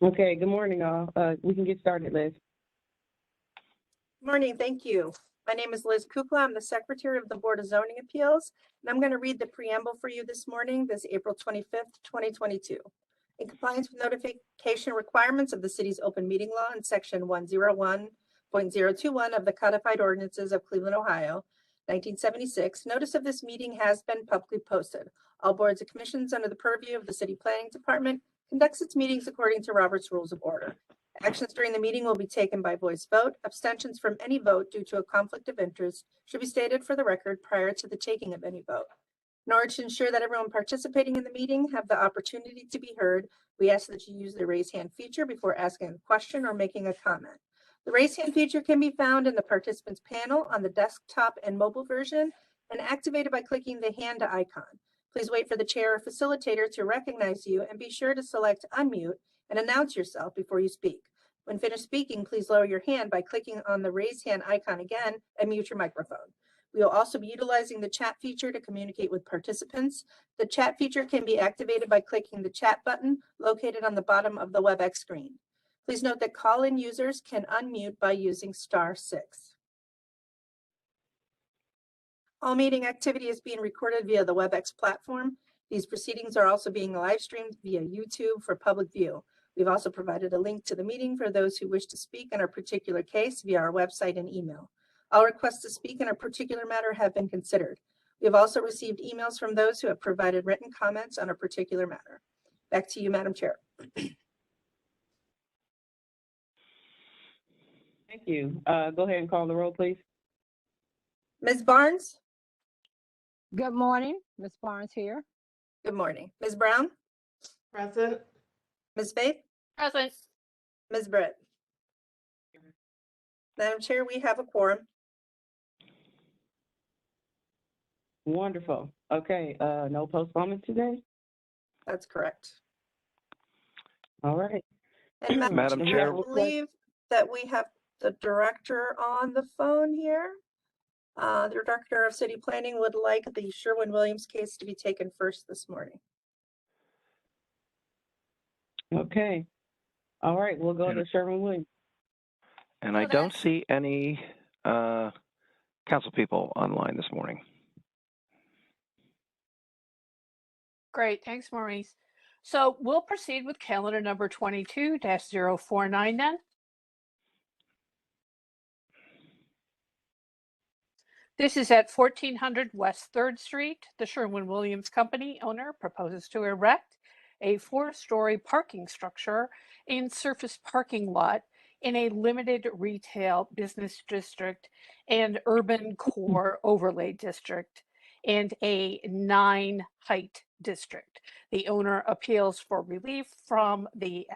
Okay, good morning, all. We can get started, Liz. Morning, thank you. My name is Liz Kukla. I'm the Secretary of the Board of Zoning Appeals, and I'm going to read the preamble for you this morning, this April 25th, 2022. In compliance with notification requirements of the city's open meeting law in section 101.021 of the Codified Ordinances of Cleveland, Ohio, 1976, notice of this meeting has been publicly posted. All boards and commissions under the purview of the City Planning Department conducts its meetings according to Robert's Rules of Order. Actions during the meeting will be taken by voice vote. Abstentions from any vote due to a conflict of interest should be stated for the record prior to the taking of any vote. In order to ensure that everyone participating in the meeting have the opportunity to be heard, we ask that you use the raise hand feature before asking a question or making a comment. The raise hand feature can be found in the participants panel on the desktop and mobile version and activated by clicking the hand icon. Please wait for the chair or facilitator to recognize you and be sure to select unmute and announce yourself before you speak. When finished speaking, please lower your hand by clicking on the raise hand icon again and mute your microphone. We will also be utilizing the chat feature to communicate with participants. The chat feature can be activated by clicking the chat button located on the bottom of the WebEx screen. Please note that call-in users can unmute by using *6. All meeting activity is being recorded via the WebEx platform. These proceedings are also being live streamed via YouTube for public view. We've also provided a link to the meeting for those who wish to speak in a particular case via our website and email. All requests to speak in a particular matter have been considered. We have also received emails from those who have provided written comments on a particular matter. Back to you, Madam Chair. Thank you. Go ahead and call the roll, please. Ms. Barnes? Good morning, Ms. Barnes here. Good morning. Ms. Brown? Present. Ms. Faith? Present. Ms. Britt? Madam Chair, we have a quorum. Wonderful. Okay, no postponement today? That's correct. All right. And Madam Chair. I believe that we have the director on the phone here. The director of city planning would like the Sherwin-Williams case to be taken first this morning. Okay. All right, we'll go to Sherwin-Williams. And I don't see any council people online this morning. Great, thanks, Maurice. So we'll proceed with calendar number 22-049 then. This is at 1400 West 3rd Street. The Sherwin-Williams Company owner proposes to erect a 4-story parking structure and surface parking lot in a limited retail business district and urban core overlay district and a 9-height district. The owner appeals for relief from the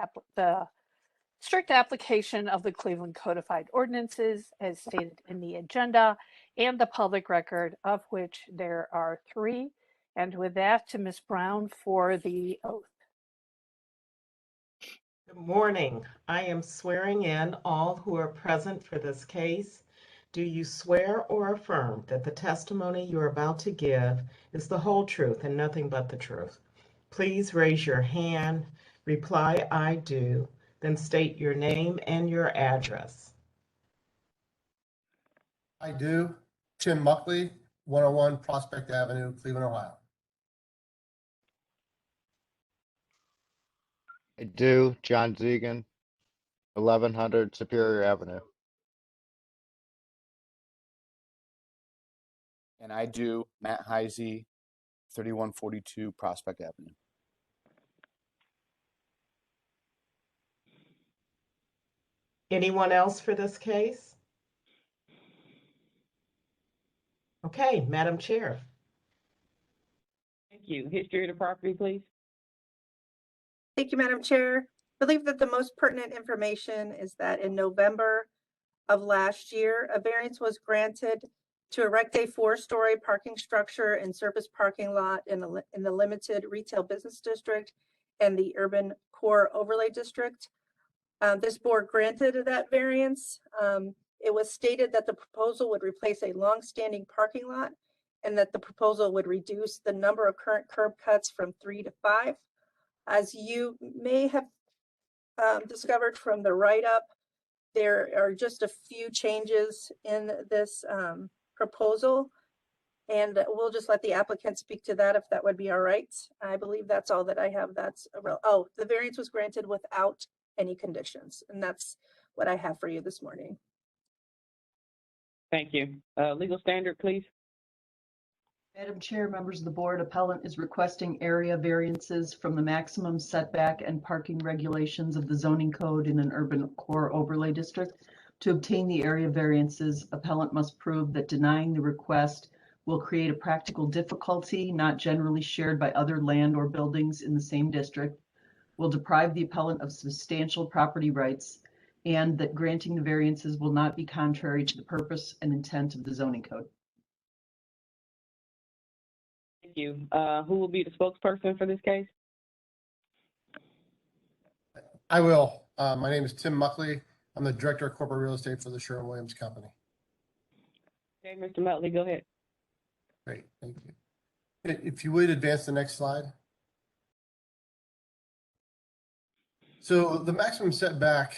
strict application of the Cleveland Codified Ordinances as stated in the agenda and the public record, of which there are 3. And with that, to Ms. Brown for the oath. Good morning. I am swearing in all who are present for this case. Do you swear or affirm that the testimony you are about to give is the whole truth and nothing but the truth? Please raise your hand, reply, I do, then state your name and your address. I do. Tim Muckley, 101 Prospect Avenue, Cleveland, Ohio. I do. John Zegan, 1100 Superior Avenue. And I do. Matt Heisey, 3142 Prospect Avenue. Anyone else for this case? Okay, Madam Chair. Thank you. History of the property, please. Thank you, Madam Chair. I believe that the most pertinent information is that in November of last year, a variance was granted to erect a 4-story parking structure and surface parking lot in the limited retail business district and the urban core overlay district. This board granted that variance. It was stated that the proposal would replace a long-standing parking lot and that the proposal would reduce the number of current curb cuts from 3 to 5. As you may have discovered from the write-up. There are just a few changes in this proposal, and we'll just let the applicant speak to that if that would be all right. I believe that's all that I have. Oh, the variance was granted without any conditions, and that's what I have for you this morning. Thank you. Legal standard, please. Madam Chair, members of the board, appellant is requesting area variances from the maximum setback and parking regulations of the zoning code in an urban core overlay district. To obtain the area variances, appellant must prove that denying the request will create a practical difficulty not generally shared by other land or buildings in the same district, will deprive the appellant of substantial property rights, and that granting the variances will not be contrary to the purpose and intent of the zoning code. Thank you. Who will be the spokesperson for this case? I will. My name is Tim Muckley. I'm the Director of Corporate Real Estate for the Sherwin-Williams Company. Okay, Mr. Muttley, go ahead. Great, thank you. If you would advance the next slide. So the maximum setback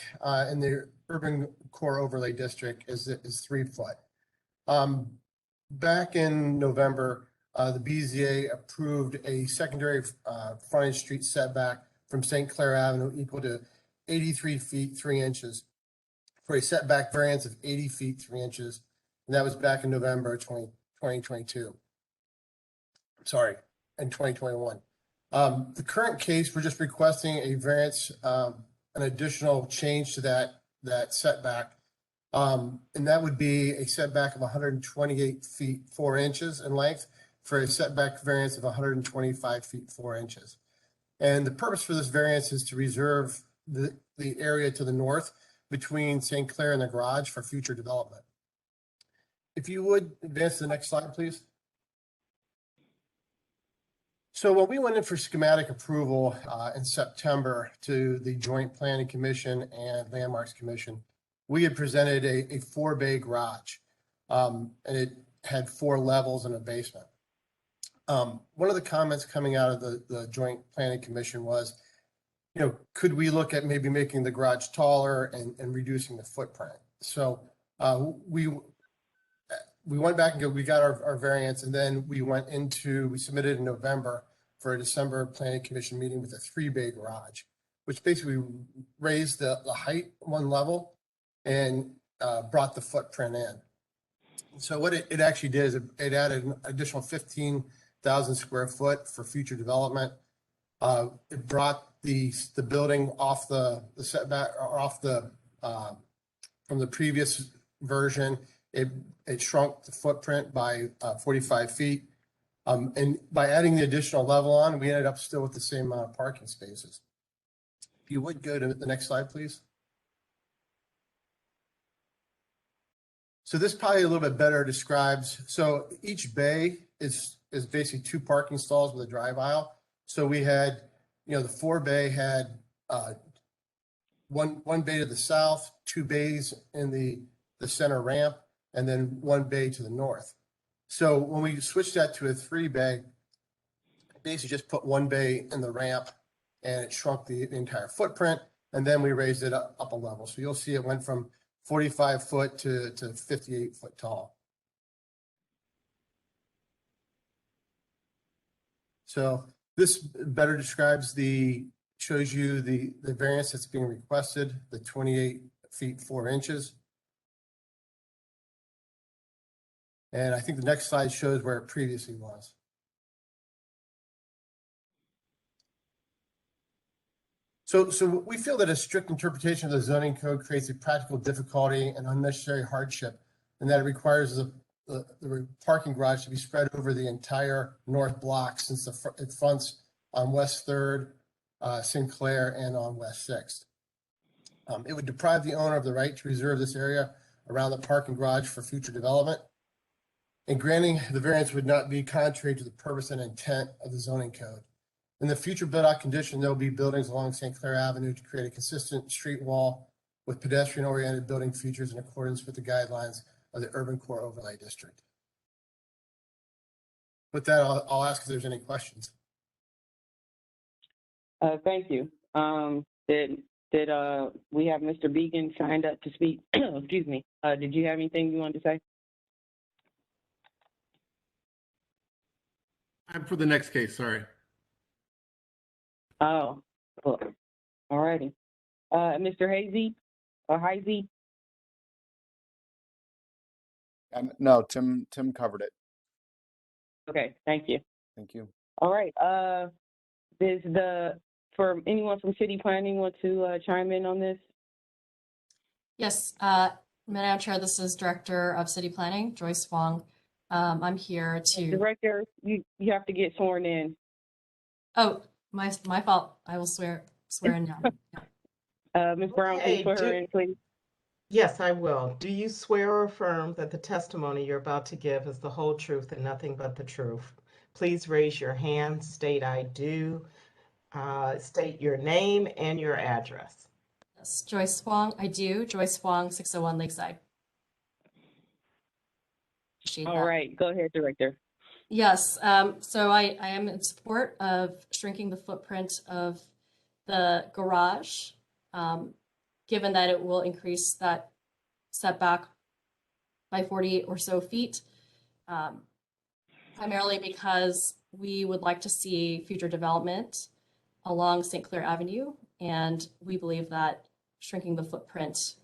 in the urban core overlay district is 3 foot. Back in November, the BZA approved a secondary frontage street setback from St. Clair Avenue equal to 83 feet 3 inches for a setback variance of 80 feet 3 inches. And that was back in November 2022. Sorry, in 2021. The current case, we're just requesting a variance, an additional change to that setback. And that would be a setback of 128 feet 4 inches in length for a setback variance of 125 feet 4 inches. And the purpose for this variance is to reserve the area to the north between St. Clair and the garage for future development. If you would advance to the next slide, please. So when we went in for schematic approval in September to the Joint Planning Commission and Landmarks Commission, we had presented a 4-bay garage, and it had 4 levels and a basement. One of the comments coming out of the Joint Planning Commission was, could we look at maybe making the garage taller and reducing the footprint? So we went back and we got our variance, and then we submitted in November for a December Planning Commission meeting with a 3-bay garage, which basically raised the height 1 level and brought the footprint in. So what it actually did is it added an additional 15,000 square foot for future development. It brought the building off the setback, or off from the previous version. It shrunk the footprint by 45 feet. And by adding the additional level on, we ended up still with the same amount of parking spaces. If you would go to the next slide, please. So this probably a little bit better describes, so each bay is basically 2 parking stalls with a drive aisle. So we had, the 4-bay had one bay to the south, 2 bays in the center ramp, and then 1 bay to the north. So when we switched that to a 3-bay, basically just put 1 bay in the ramp, and it shrunk the entire footprint, and then we raised it up a level. So you'll see it went from 45 foot to 58 foot tall. So this better describes shows you the variance that's being requested, the 28 feet 4 inches. And I think the next slide shows where it previously was. So we feel that a strict interpretation of the zoning code creates a practical difficulty and unnecessary hardship, and that it requires the parking garage to be spread over the entire north block, since it fronts on West 3rd, St. Clair, and on West 6th. It would deprive the owner of the right to reserve this area around the parking garage for future development. And granting the variance would not be contrary to the purpose and intent of the zoning code. In the future build-out condition, there will be buildings along St. Clair Avenue to create a consistent street wall with pedestrian-oriented building features in accordance with the guidelines of the Urban Core Overlay District. With that, I'll ask if there's any questions. Thank you. Did Did we have Mr. Began signed up to speak? Excuse me. Did you have anything you wanted to say? I'm for the next case, sorry. Oh, cool. All righty. Mr. Hazy or Heisey? No, Tim covered it. Okay, thank you. Thank you. All right. For anyone from city planning want to chime in on this? Yes, Madam Chair, this is Director of City Planning, Joyce Wong. I'm here to. Director, you have to get sworn in. Oh, my fault. I will swear in now. Ms. Brown, can you swear her in, please? Yes, I will. Do you swear or affirm that the testimony you're about to give is the whole truth and nothing but the truth? Please raise your hand, state I do, state your name and your address. Yes, Joyce Wong, I do. Joyce Wong, 601 Lakeside. All right, go ahead, Director. Yes, so I am in support of shrinking the footprint of the garage, given that it will increase that setback by 40 or so feet, primarily because we would like to see future development along St. Clair Avenue, and we believe that shrinking the footprint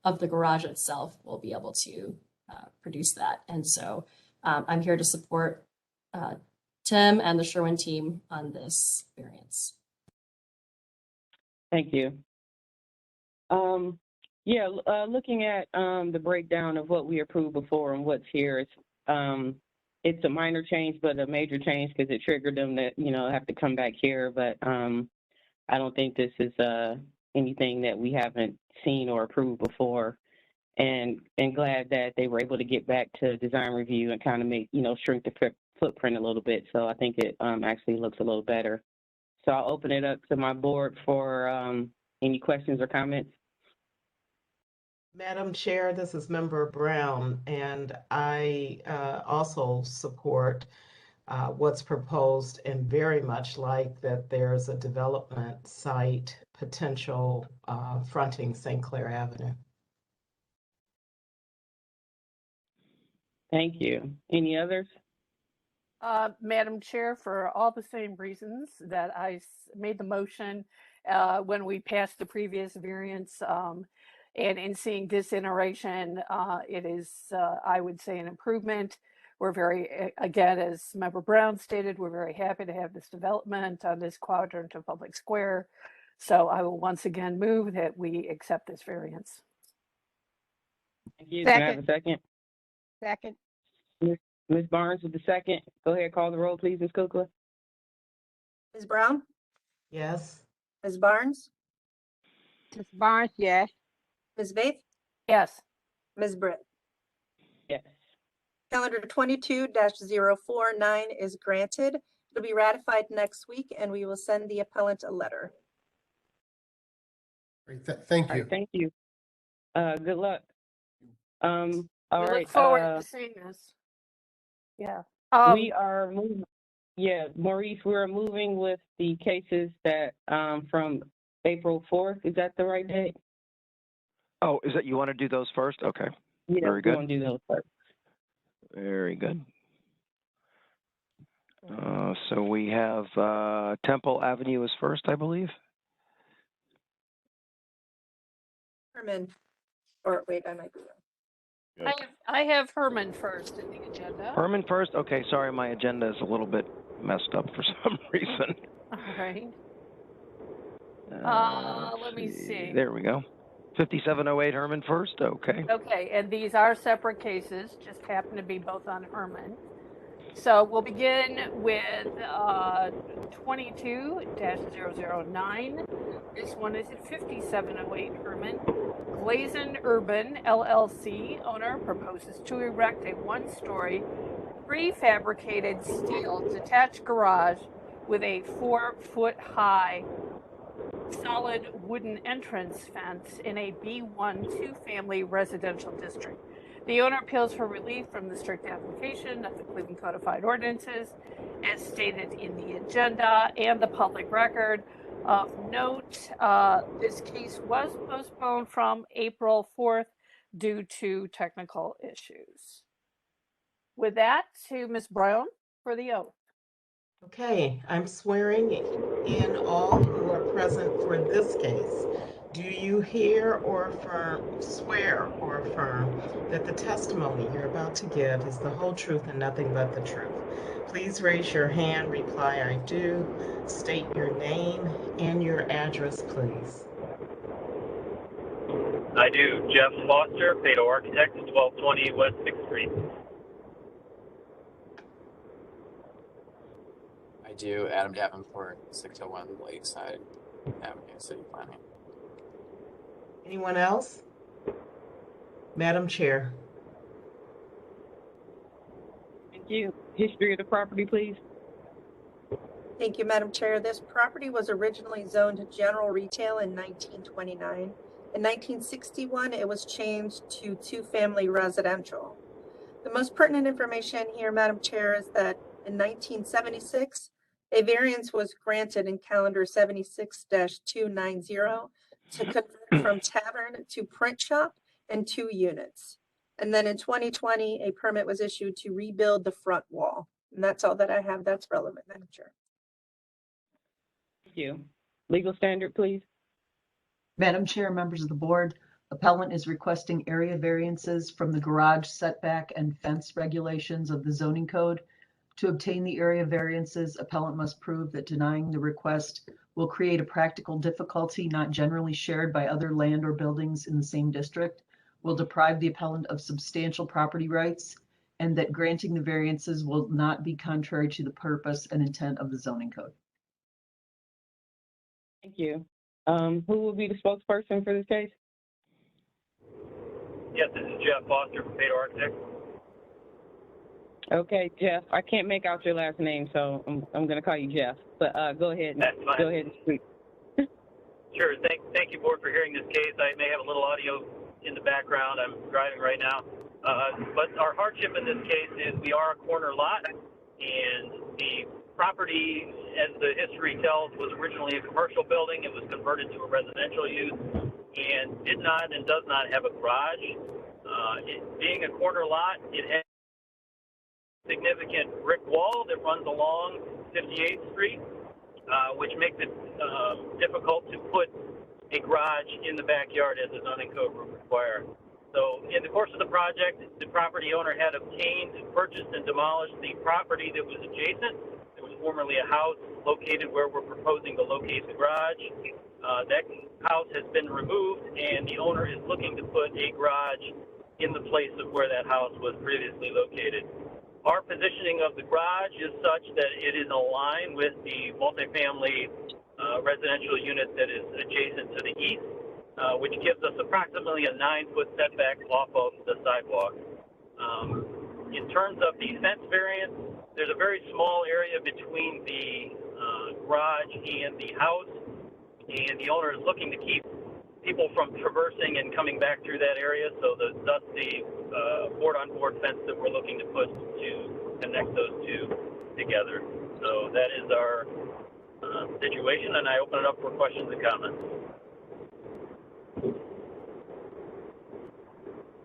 of the garage itself will be able to produce that. And so I'm here to support Tim and the Sherwin team on this variance. Thank you. Looking at the breakdown of what we approved before and what's here, it's a minor change, but a major change because it triggered them to, have to come back here. But I don't think this is anything that we haven't seen or approved before. And glad that they were able to get back to design review and kind of make, shrink the footprint a little bit. So I think it actually looks a little better. So I'll open it up to my board for any questions or comments. Madam Chair, this is Member Brown, and I also support what's proposed and very much like that there's a development site potential fronting St. Clair Avenue. Thank you. Any others? Madam Chair, for all the same reasons that I made the motion when we passed the previous variance, and in seeing this iteration, it is, I would say, an improvement. We're very, again, as Member Brown stated, we're very happy to have this development on this quadrant of Public Square. So I will once again move that we accept this variance. Thank you. Can I have a second? Second. Ms. Barnes with the second. Go ahead, call the roll, please, Ms. Kukla. Ms. Brown? Yes. Ms. Barnes? Ms. Barnes, yes. Ms. Vaith? Yes. Ms. Britt? Yes. Calendar 22-049 is granted. It'll be ratified next week, and we will send the appellant a letter. Great. Thank All you. right, thank you. Good luck. All We right. look forward to seeing this. Yeah. We are moving. Yeah, Maurice, we're moving with the cases that from April 4th. Is that the right date? Oh, is that you want to do those first? Okay. Yeah, Very good. we want to do those first. Very good. So we have Temple Avenue is first, I believe. Herman, or wait, I might be wrong. I have Herman first in the agenda. Herman first? Okay, sorry, my agenda is a little bit messed up for some reason. All right. Let me see. There we go. 5708 Herman first, okay. Okay, and these are separate cases, just happen to be both on Herman. So we'll begin with 22-009. This one is at 5708 Herman. Glazen Urban LLC owner proposes to erect a one-story prefabricated steel detached garage with a 4-foot-high solid wooden entrance fence in a B1 two-family residential district. The owner appeals for relief from the strict application of the Cleveland Codified Ordinances as stated in the agenda and the public record. Of note, this case was postponed from April 4th due to technical issues. With that, to Ms. Brown for the oath. Okay, I'm swearing in all who are present for this case. Do you swear or affirm that the testimony you're about to give is the whole truth and nothing but the truth? Please raise your hand, reply I do, state your name and your address, please. I do. Jeff Foster, Pato Architects, 1220 West 6th Street. I do. Adam Davenport, 601 Lakeside Avenue, City Planning. Anyone else? Madam Chair. Thank you. History of the property, please. Thank you, Madam Chair. This property was originally zoned to general retail in 1929. In 1961, it was changed to two-family residential. The most pertinent information here, Madam Chair, is that in 1976, a variance was granted in calendar 76-290 to convert from tavern to print shop and 2 units. And then in 2020, a permit was issued to rebuild the front wall. And that's all that I have that's relevant, Madam Chair. Thank you. Legal standard, please. Madam Chair, members of the board, appellant is requesting area variances from the garage setback and fence regulations of the zoning code. To obtain the area variances, appellant must prove that denying the request will create a practical difficulty not generally shared by other land or buildings in the same district, will deprive the appellant of substantial property rights, and that granting the variances will not be contrary to the purpose and intent of the zoning code. Thank you. Who will be the spokesperson for this case? Yes, this is Jeff Foster from Pato Architects. Okay, Jeff. I can't make out your last name, so I'm going to call you Jeff. But go ahead. That's fine. Go ahead and speak. Sure. Thank you, board, for hearing this case. I may have a little audio in the background. I'm driving right now. But our hardship in this case is we are a corner lot, and the property, as the history tells, was originally a commercial building. It was converted to a residential use and did not and does not have a garage. It being a corner lot, it has a significant brick wall that runs along 58th Street, which makes it difficult to put a garage in the backyard as the zoning code would require. So in the course of the project, the property owner had obtained, purchased, and demolished the property that was adjacent. There was formerly a house located where we're proposing to locate the garage. That house has been removed, and the owner is looking to put a garage in the place of where that house was previously located. Our positioning of the garage is such that it is aligned with the multifamily residential unit that is adjacent to the east, which gives us approximately a 9-foot setback off of the sidewalk. In terms of the fence variance, there's a very small area between the garage and the house, and the owner is looking to keep people from traversing and coming back through that area, so thus the board-on-board fence that we're looking to put to connect those two together. So that is our situation, and I open it up for questions and comments.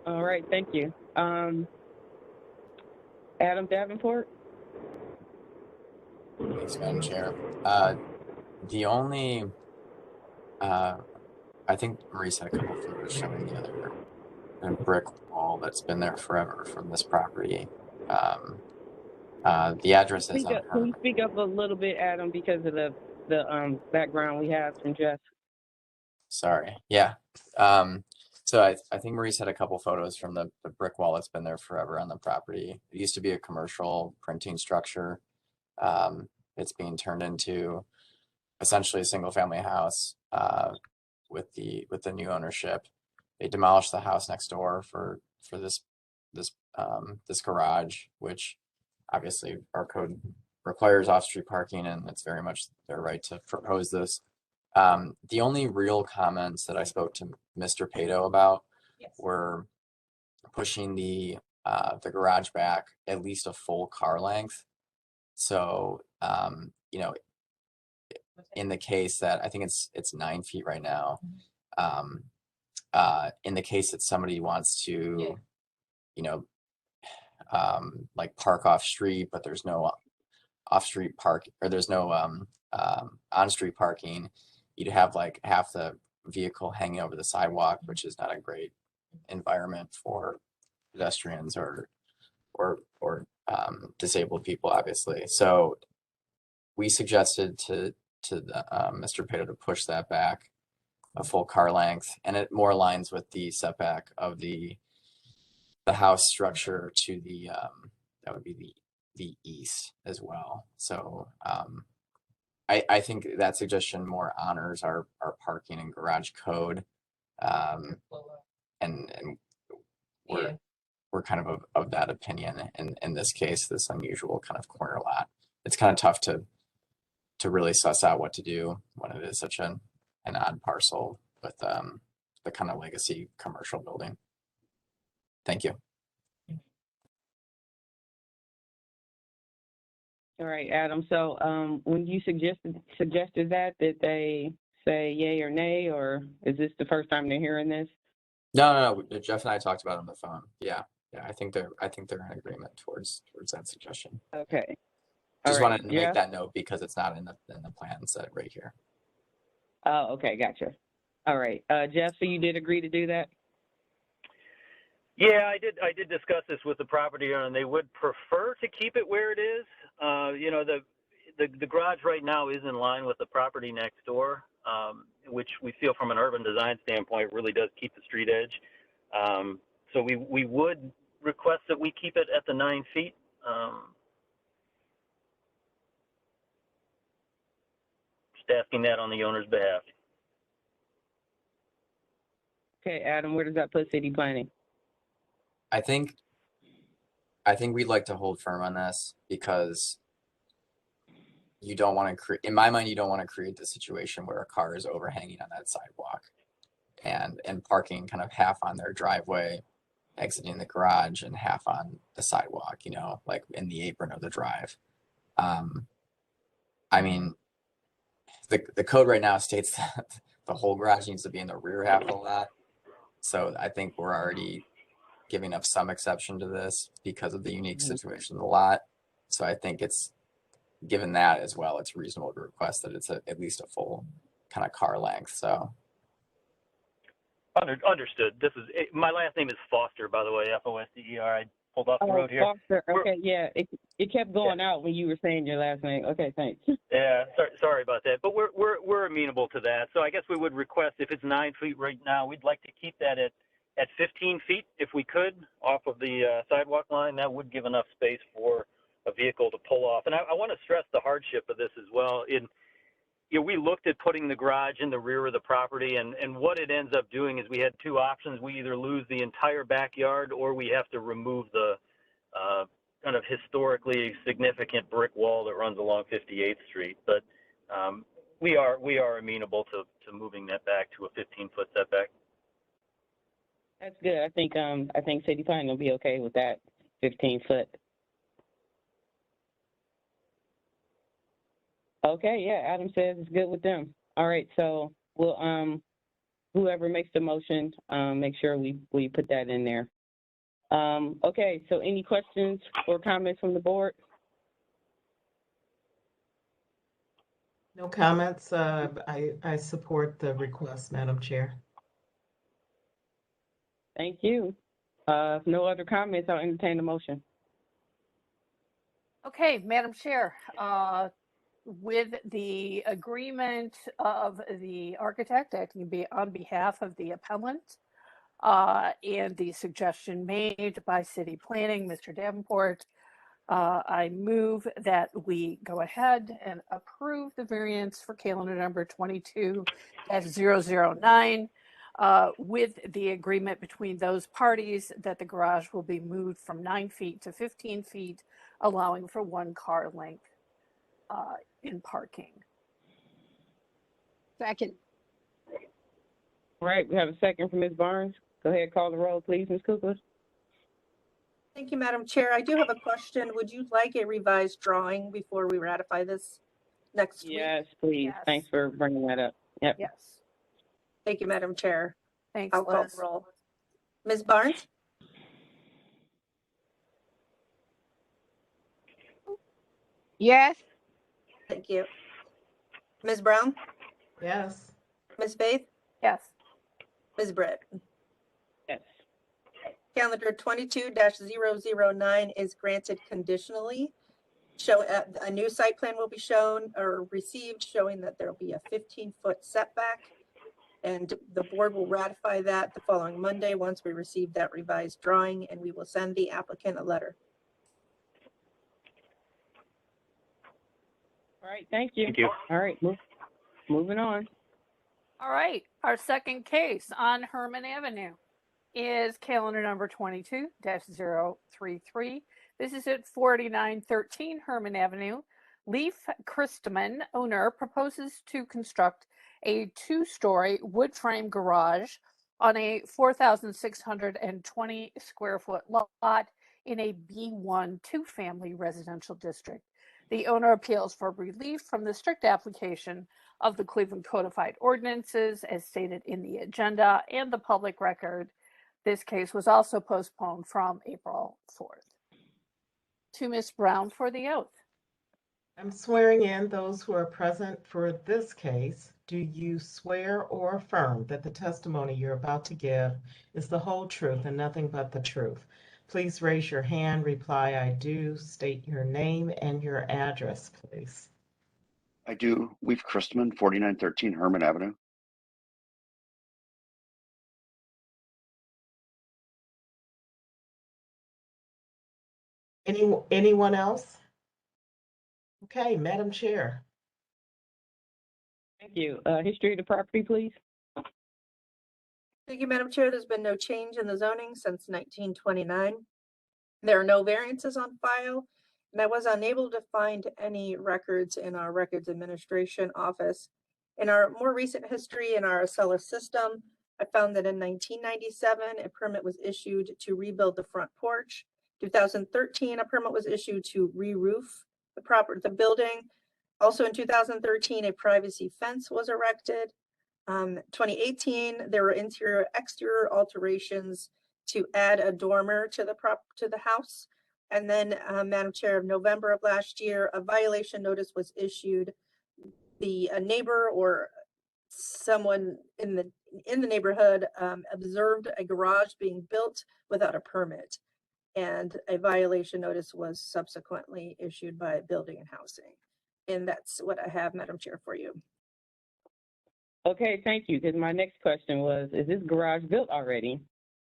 All right, thank you. Adam Davenport? Thanks, Madam Chair. The only, I think Maurice had a couple of photos showing the other brick wall that's been there forever from this property. The address is on Can you speak up a little bit, Adam, because of the background we have from Jeff? Sorry. Yeah. So I think Maurice had a couple photos from the brick wall that's been there forever on the property. It used to be a commercial printing structure. It's being turned into essentially a single family house with the new ownership. They demolished the house next door for this garage, which obviously our code requires off-street parking, and it's very much their right to propose this. The only real comments that I spoke to Mr. Pato about were pushing the garage back at least a full car length. So, you know, in the case that I think it's 9 feet right now. In the case that somebody wants to, you know, like park off street, but there's no off-street park, or there's no on-street parking, you'd have like half the vehicle hanging over the sidewalk, which is not a great environment for pedestrians or disabled people, obviously. So we suggested to Mr. Pato to push that back a full car length, and it more aligns with the setback of the house structure to the that would be the east as well. So I think that suggestion more honors our parking and garage code, and we're kind of that opinion in this case, this unusual kind of corner lot. It's kind of tough to really suss out what to do when it is such an odd parcel with the kind of legacy commercial building. Thank you. All right, Adam. So when you suggested that, did they say yay or nay, or is this the first time they're hearing this? No. Jeff and I talked about it on the phone. Yeah. I think they're in agreement towards that suggestion. Okay. Just All right. wanted to make that note because it's not in the plans right here. Oh, okay, gotcha. All right, Jeff. So you did agree to do that? Yeah, I did discuss this with the property owner, and they would prefer to keep it where it is. You know, the garage right now is in line with the property next door, which we feel from an urban design standpoint really does keep the street edge. So we would request that we keep it at the 9 feet. Just asking that on the owner's behalf. Okay, Adam, where does that put city planning? I think we'd like to hold firm on this because you don't want to create, in my mind, you don't want to create the situation where a car is overhanging on that sidewalk and parking kind of half on their driveway, exiting the garage, and half on the sidewalk, you know, like in the apron of the drive. I mean, the code right now states that the whole garage needs to be in the rear half of the lot. So I think we're already giving up some exception to this because of the unique situation of the lot. So I think it's, given that as well, it's reasonable to request that it's at least a full kind of car length. So understood. This is my last name is Foster, by the way, Foster. I pulled off the road here. Foster. Okay, yeah, it kept going out when you were saying your last name. Okay, thanks. Yeah, sorry about that, but we're amenable to that. So I guess we would request, if it's 9 feet right now, we'd like to keep that at 15 feet if we could off of the sidewalk line. That would give enough space for a vehicle to pull off. And I want to stress the hardship of this as well. We looked at putting the garage in the rear of the property, and what it ends up doing is we had two options. We either lose the entire backyard, or we have to remove the kind of historically significant brick wall that runs along 58th Street. But we are amenable to moving that back to a 15-foot setback. That's good. I think city planning will be okay with that 15-foot. Okay, yeah, Adam says it's good with them. All right, so we'll whoever makes the motion, make sure we put that in there. Okay, so any questions or comments from the board? No comments. I support the request, Madam Chair. Thank you. If no other comments, I'll entertain the motion. Okay, Madam Chair, with the agreement of the architect acting on behalf of the appellant, and the suggestion made by city planning, Mr. Davenport, I move that we go ahead and approve the variance for calendar number 22-009, with the agreement between those parties that the garage will be moved from 9 feet to 15 feet, allowing for 1 car length in parking. Second. All right, we have a second from Ms. Barnes. Go ahead, call the roll, please, Ms. Kukla. Thank you, Madam Chair. I do have a question. Would you like a revised drawing before we ratify this? next week? Yes, please. Yes. Thanks for bringing that up. Yep. Yes. Thank you, Madam Chair. Thanks, I'll call Liz. the roll. Ms. Barnes? Yes. Thank you. Ms. Brown? Yes. Ms. Faith? Yes. Ms. Britt? Yes. Calendar 22-009 is granted conditionally. A new site plan will be shown or received showing that there'll be a 15-foot setback. And the board will ratify that the following Monday once we receive that revised drawing, and we will send the applicant a letter. All right, thank you. Thank you. All right, moving on. All right. Our second case on Herman Avenue is calendar number 22-033. This is at 4913 Herman Avenue. Leaf Christman, owner, proposes to construct a 2-story wood frame garage on a 4,620 square foot lot in a B1 2-family residential district. The owner appeals for relief from the strict application of the Cleveland Codified Ordinances as stated in the agenda and the public record. This case was also postponed from April 4th. To Ms. Brown for the oath. I'm swearing in those who are present for this case. Do you swear or affirm that the testimony you're about to give is the whole truth and nothing but the truth? Please raise your hand, reply, I do, state your name and your address, please. I do. Leaf Christman, 4913 Herman Avenue. Anyone else? Okay, Madam Chair. Thank you. History of the property, please. Thank you, Madam Chair. There's been no change in the zoning since 1929. There are no variances on file, and I was unable to find any records in our records administration office. In our more recent history in our Acela system, I found that in 1997, a permit was issued to rebuild the front porch. 2013, a permit was issued to re-roof the building. Also in 2013, a privacy fence was erected. 2018, there were interior exterior alterations to add a dormer to the house. And then, Madam Chair, of November of last year, a violation notice was issued. A neighbor or someone in the neighborhood observed a garage being built without a permit, and a violation notice was subsequently issued by Building and Housing. And that's what I have, Madam Chair, for you. Okay, thank you. Because my next question was, is this garage built already?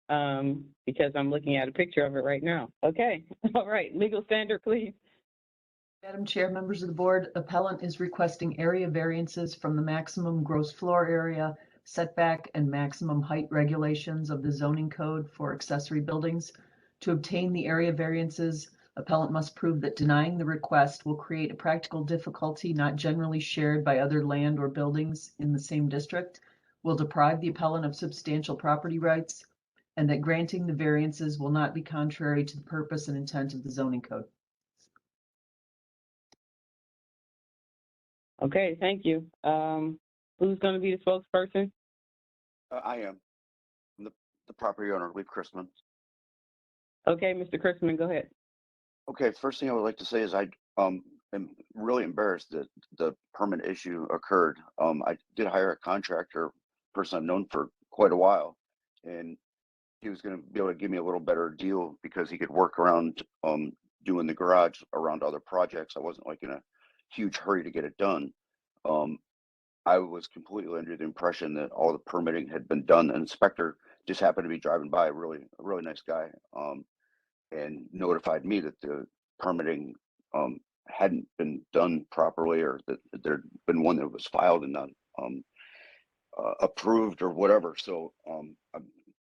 Because I'm looking at a picture of it right now. Okay, all right. Legal standard, please. Madam Chair, members of the board, appellant is requesting area variances from the maximum gross floor area, setback, and maximum height regulations of the zoning code for accessory buildings. To obtain the area variances, appellant must prove that denying the request will create a practical difficulty not generally shared by other land or buildings in the same district, will deprive the appellant of substantial property rights, and that granting the variances will not be contrary to the purpose and intent of the zoning code. Okay, thank you. Who's going to be the spokesperson? I am. I'm the property owner, Leaf Christman. Okay, Mr. Christman, go ahead. Okay, first thing I would like to say is I am really embarrassed that the permit issue occurred. I did hire a contractor, person I've known for quite a while, and he was going to be able to give me a little better deal because he could work around doing the garage around other projects. I wasn't like in a huge hurry to get it done. I was completely under the impression that all the permitting had been done. An inspector just happened to be driving by, a really nice guy, and notified me that the permitting hadn't been done properly, or that there'd been one that was filed and not approved or whatever. So I'm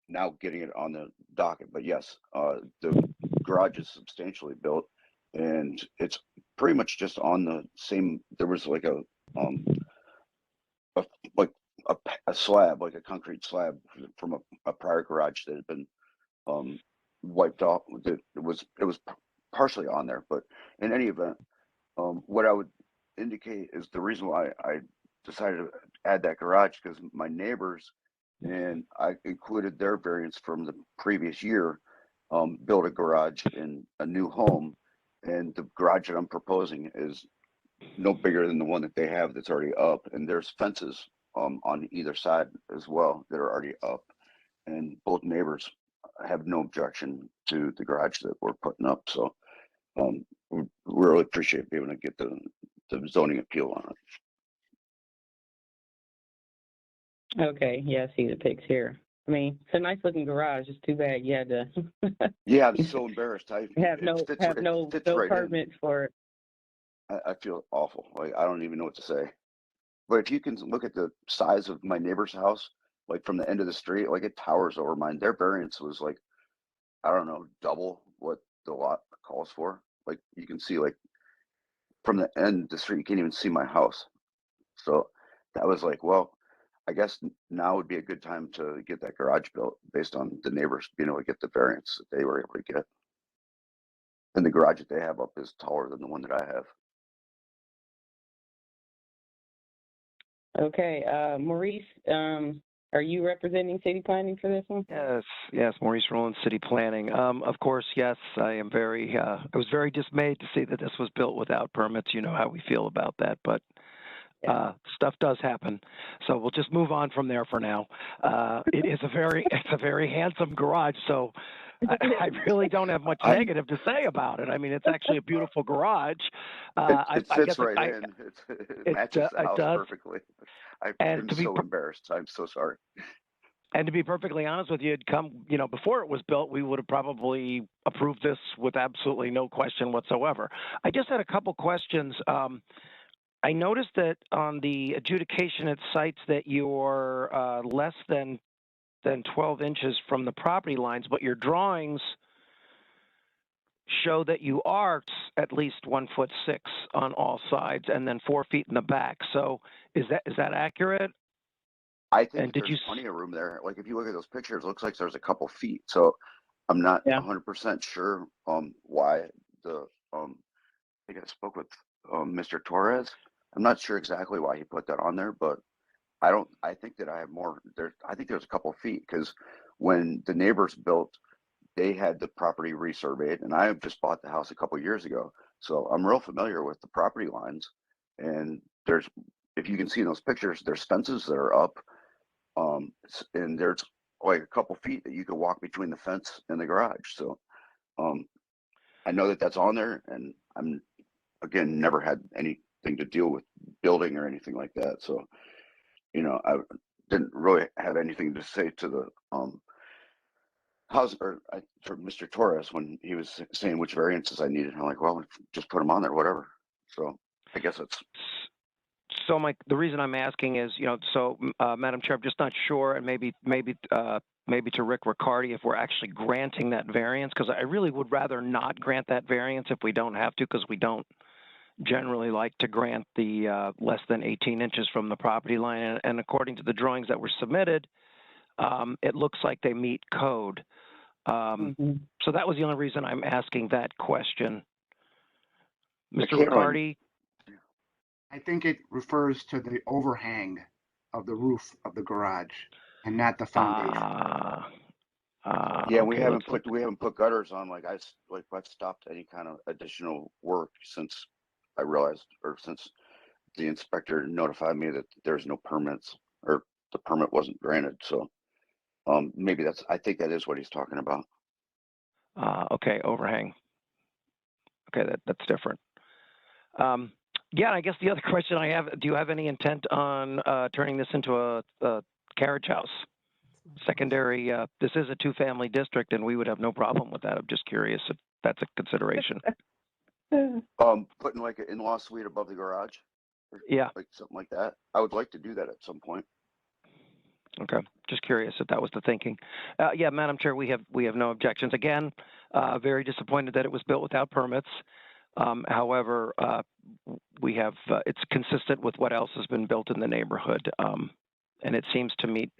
now getting it on the docket. But yes, the garage is substantially built, and it's pretty much just on the same. There was like a slab, like a concrete slab from a prior garage that had been wiped off. It was partially on there, but in any event, what I would indicate is the reason why I decided to add that garage, because my neighbors, and I included their variance from the previous year, built a garage in a new home, and the garage that I'm proposing is no bigger than the one that they have that's already up, and there's fences on either side as well that are already up, and both neighbors have no objection to the garage that we're putting up. So we really appreciate being able to get the zoning appeal on it. Okay, yeah, I see the pics here. I mean, it's a nice looking garage. It's too bad you had to Yeah, I'm so embarrassed. I have no it fits no right in. permit for it. I feel awful. Like, I don't even know what to say. But if you can look at the size of my neighbor's house, like from the end of the street, like it towers over mine. Their variance was like, I don't know, double what the lot calls for. Like you can see, like from the end of the street, you can't even see my house. So that was like, well, I guess now would be a good time to get that garage built based on the neighbors being able to get the variance that they were able to get. And the garage that they have up is taller than the one that I have. Okay, Maurice, are you representing city planning for this one? Yes, Maurice Rowland, City Planning. Of course, yes, I am very, I was very dismayed to see that this was built without permits. You know how we feel about that, but stuff does happen. So we'll just move on from there for now. It's a very handsome garage, so I really don't have much negative to say about it. I mean, it's actually a beautiful garage. It fits right in. It matches the house perfectly. I'm so embarrassed. I'm so sorry. And to be perfectly honest with you, before it was built, we would have probably approved this with absolutely no question whatsoever. I just had a couple questions. I noticed that on the adjudication, it cites that you're less than 12 inches from the property lines, but your drawings show that you are at least 1'6" on all sides and then 4 feet in the back. So is that accurate? I think there's plenty of room there. Like if you look at those pictures, it looks like there's a couple feet. So I'm not 100% sure why the I think I spoke with Mr. Torres. I'm not sure exactly why he put that on there, but I think that I have more there. I think there's a couple feet, because when the neighbors built, they had the property resurveyed, and I just bought the house a couple years ago. So I'm real familiar with the property lines, and if you can see in those pictures, there's fences that are up, and there's like a couple feet that you could walk between the fence and the garage. So I know that that's on there, and I'm, again, never had anything to deal with building or anything like that. So, I didn't really have anything to say to the for Mr. Torres when he was saying which variances I needed. I'm like, well, just put them on there, whatever. So I guess it's. So the reason I'm asking is, Madam Chair, I'm just not sure, and maybe to Rick Riccardi, if we're actually granting that variance, because I really would rather not grant that variance if we don't have to, because we don't generally like to grant the less than 18 inches from the property line. And according to the drawings that were submitted, it looks like they meet code. So that was the only reason I'm asking that question. Mr. Riccardi? I think it refers to the overhang of the roof of the garage and not the foundation. Yeah, we haven't put gutters on. Like I've stopped any kind of additional work since I realized, or since the inspector notified me that there's no permits, or the permit wasn't granted. So maybe I think that is what he's talking about. Okay, overhang. Okay, that's different. Yeah, I guess the other question I have, do you have any intent on turning this into a carriage house? Secondary, this is a 2-family district, and we would have no problem with that. I'm just curious if that's a consideration. Putting like an in-law suite above the garage? Yeah. Like something like that. I would like to do that at some point. Okay, just curious if that was the thinking. Yeah, Madam Chair, we have no objections. Again, very disappointed that it was built without permits. However, we have it's consistent with what else has been built in the neighborhood, and it seems to meet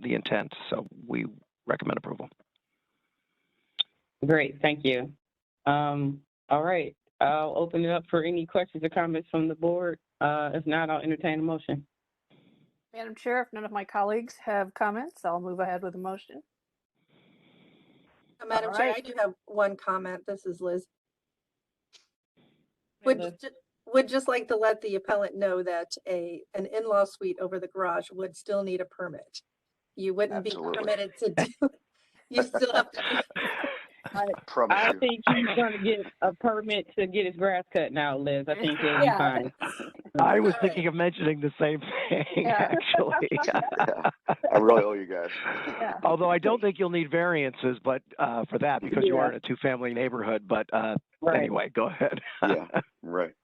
the intent. So we recommend approval. Great, thank you. All right, I'll open it up for any questions or comments from the board. If not, I'll entertain a motion. Madam Chair, if none of my colleagues have comments, I'll move ahead with the motion. Madam All Chair, right. I do have one comment. This is Liz. Liz. Would just like to let the appellant know that an in-law suite over the garage would still need a permit. You wouldn't Absolutely. be permitted to do, you still have to do. Promise I you. think he's gonna get a permit to get his grass cut now, Liz. I think he'll be Yeah. fine. I was All thinking of mentioning the same thing, Yeah. actually. Yeah, I really owe you guys. Yeah. Although I don't think you'll need variances, but for that, because you are Yeah. in a two-family neighborhood. But Right. anyway, go ahead. Yeah, right.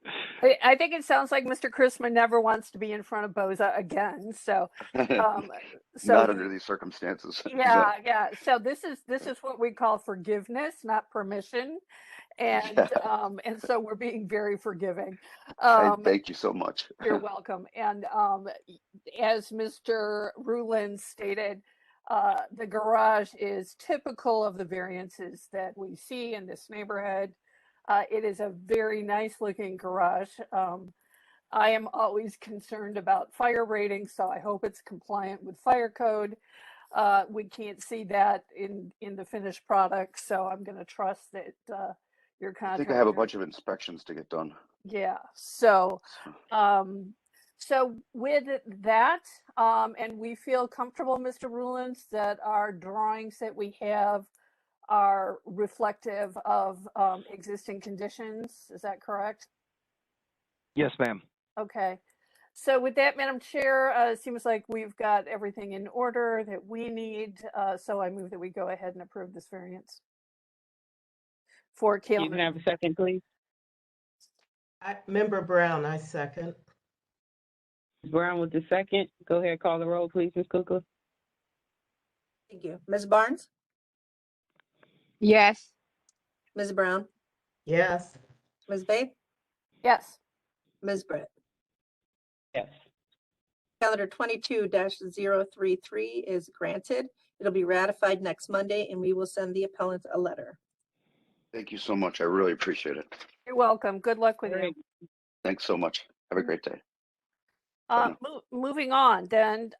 I think it sounds like Mr. Chrisman never wants to be in front of Boza again. So, Not under these circumstances. yeah, yeah. So this is what we call forgiveness, not permission, and Yeah. and so we're being very forgiving. Thank you so much. You're welcome. And as Mr. Rulin stated, the garage is typical of the variances that we see in this neighborhood. It is a very nice looking garage. I am always concerned about fire ratings, so I hope it's compliant with fire code. We can't see that in the finished product, so I'm going to trust that your I think contractor. I have a bunch of inspections to get done. Yeah. So, so with that, and we feel comfortable, Mr. Rulins, that our drawings that we have are reflective of existing conditions. Is that correct? Yes, ma'am. Okay. So with that, Madam Chair, it seems like we've got everything in order that we need. So I move that we go ahead and approve this variance for You Calendar. can have a second, please. Member Brown, I second. Ms. Brown with the second. Go ahead, call the roll, please, Ms. Kukla. Thank you. Ms. Barnes, Yes. Ms. Brown, Yes. Ms. Bates, Yes. Ms. Britt. Yes. Calendar 22-033 is granted. It'll be ratified next Monday, and we will send the appellant a letter. Thank you so much. I really appreciate it. You're welcome. Good luck with you. Thanks so much. Have a great day. Moving on then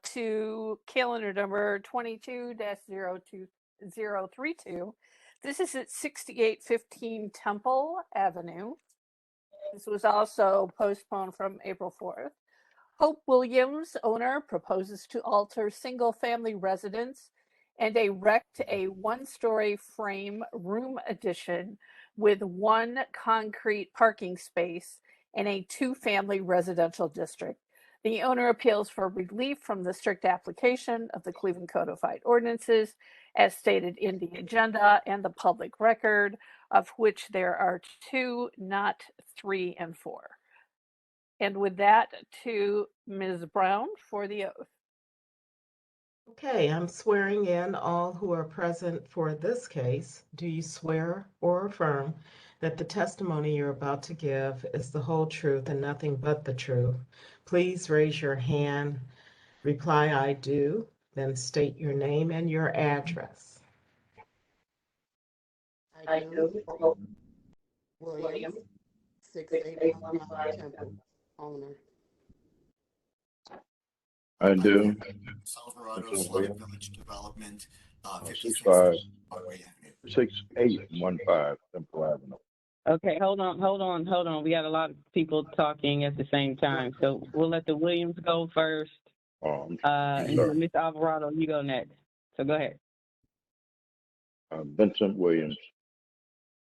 to calendar number 22-02032. This is at 6815 Temple Avenue. This was also postponed from April 4th. Hope Williams, owner, proposes to alter single-family residence and erect a one-story frame room addition with one concrete parking space in a two-family residential district. The owner appeals for relief from the strict application of the Cleveland Codified Ordinances as stated in the agenda and the public record, of which there are 2, not 3 and 4. And with that, to Ms. Brown for the oath. Okay, I'm swearing in all who are present for this case. Do you swear or affirm that the testimony you're about to give is the whole truth and nothing but the truth? Please raise your hand, reply I do, then state your name and your address. I do. Williams, 6815 Temple, owner. I do. Alvarado, Slavic Village Development, 56 Broadway Avenue. 6815 Temple Avenue. Okay, hold on. We got a lot of people talking at the same time, so we'll let the Williams go first. Oh, And then Ms. Alvarado, you go next. So go ahead. Vincent Williams,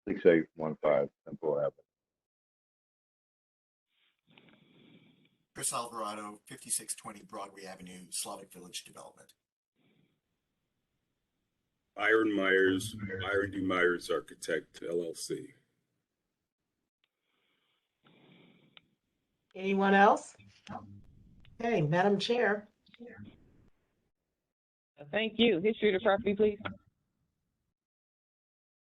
6815 Temple Avenue. Chris Alvarado, 5620 Broadway Avenue, Slavic Village Development. Byron Myers, Byron D. Myers Architect, LLC. Anyone else? Okay, Madam Chair. Thank you. History of the property, please.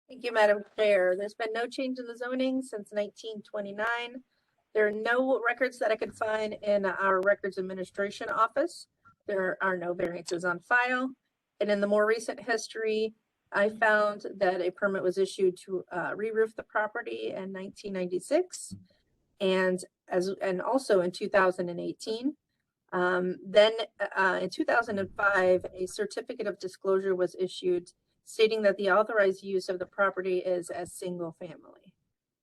Thank you, Madam Chair. There's been no change in the zoning since 1929. There are no records that I could find in our records administration office. There are no variances on file. And in the more recent history, I found that a permit was issued to re-roof the property in 1996 and also in 2018. Then in 2005, a certificate of disclosure was issued stating that the authorized use of the property is as single family.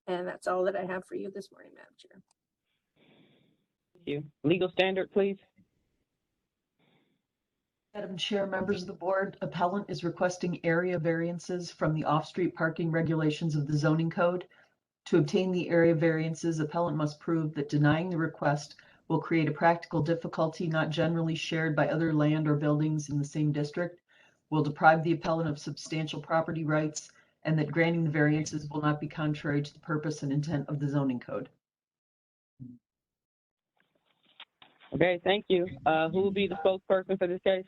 And that's all that I have for you this morning, Madam Chair. Thank you. Legal standard, please. Madam Chair, members of the board, appellant is requesting area variances from the off-street parking regulations of the zoning code. To obtain the area variances, appellant must prove that denying the request will create a practical difficulty not generally shared by other land or buildings in the same district, will deprive the appellant of substantial property rights, and that granting the variances will not be contrary to the purpose and intent of the zoning code. Okay, thank you. Who will be the spokesperson for this case?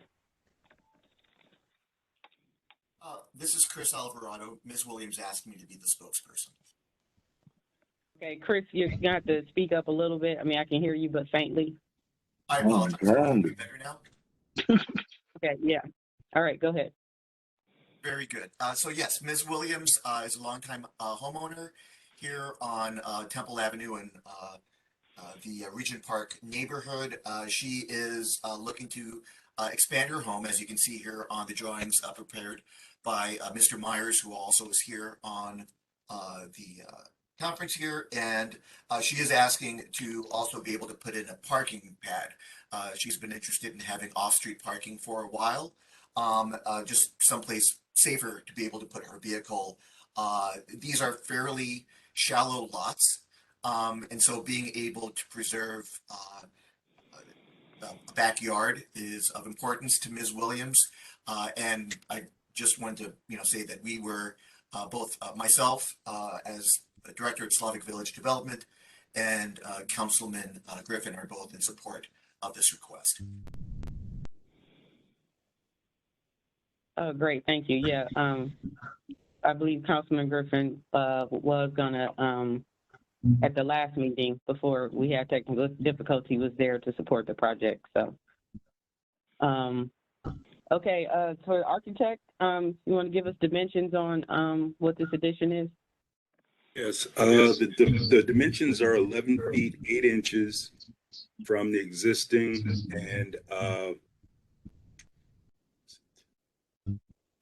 This is Chris Alvarado. Ms. Williams asked me to be the spokesperson. Okay, Chris, you're going to have to speak up a little bit. I mean, I can hear you, but faintly. I apologize. Can you better now? Okay, yeah. All right, go ahead. Very good. So yes, Ms. Williams is a longtime homeowner here on Temple Avenue in the Regent Park neighborhood. She is looking to expand her home, as you can see here on the drawings prepared by Mr. Myers, who also is here on the conference here, and she is asking to also be able to put in a parking pad. She's been interested in having off-street parking for a while, just someplace safer to be able to put her vehicle. These are fairly shallow lots, and so being able to preserve a backyard is of importance to Ms. Williams, and I just wanted to say that we were both myself as the director at Slavic Village Development and Councilman Griffin are both in support of this request. Oh, great, thank you. Yeah, I believe Councilman Griffin was gonna, at the last meeting before we had technical difficulty, was there to support the project. So, okay, for architect, you want to give us dimensions on what this addition is? Yes, the dimensions are 11 feet 8 inches from the existing, and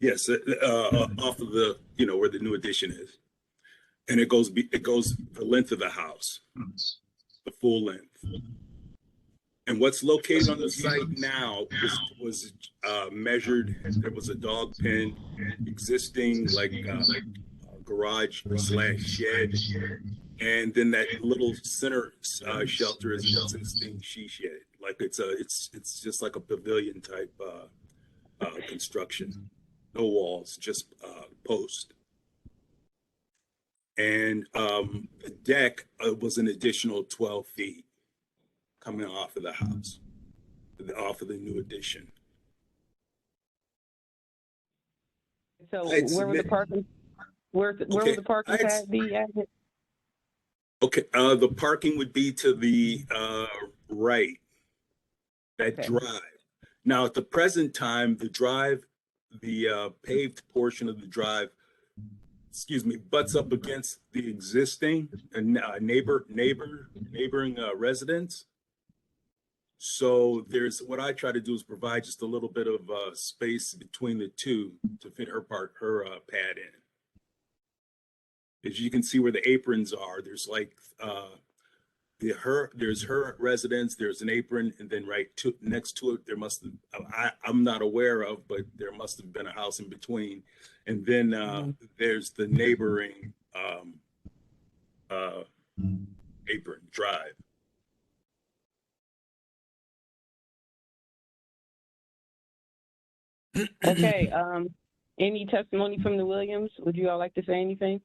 yes, off of the where the new addition is, and it goes the length of the house, the full length. And what's located on the site now was measured. There was a dog pen, existing garage / shed, and then that little center shelter is an existing she shed. Like it's just like a pavilion type construction. No walls, just post. And the deck was an additional 12 feet coming off of the house, off of the new addition. So where would the parking? Where would the parking pad be at? Okay, the parking would be to the right, that drive. Now, at the present time, the drive, the paved portion of the drive, butts up against the existing neighboring residence. So there's what I try to do is provide just a little bit of space between the two to fit her pad in. As you can see where the aprons are, there's there's her residence, there's an apron, and then next to it there must have, I'm not aware of, but there must have been a house in between, and then there's the neighboring apron drive. Okay, any testimony from the Williams? Would you all like to say anything?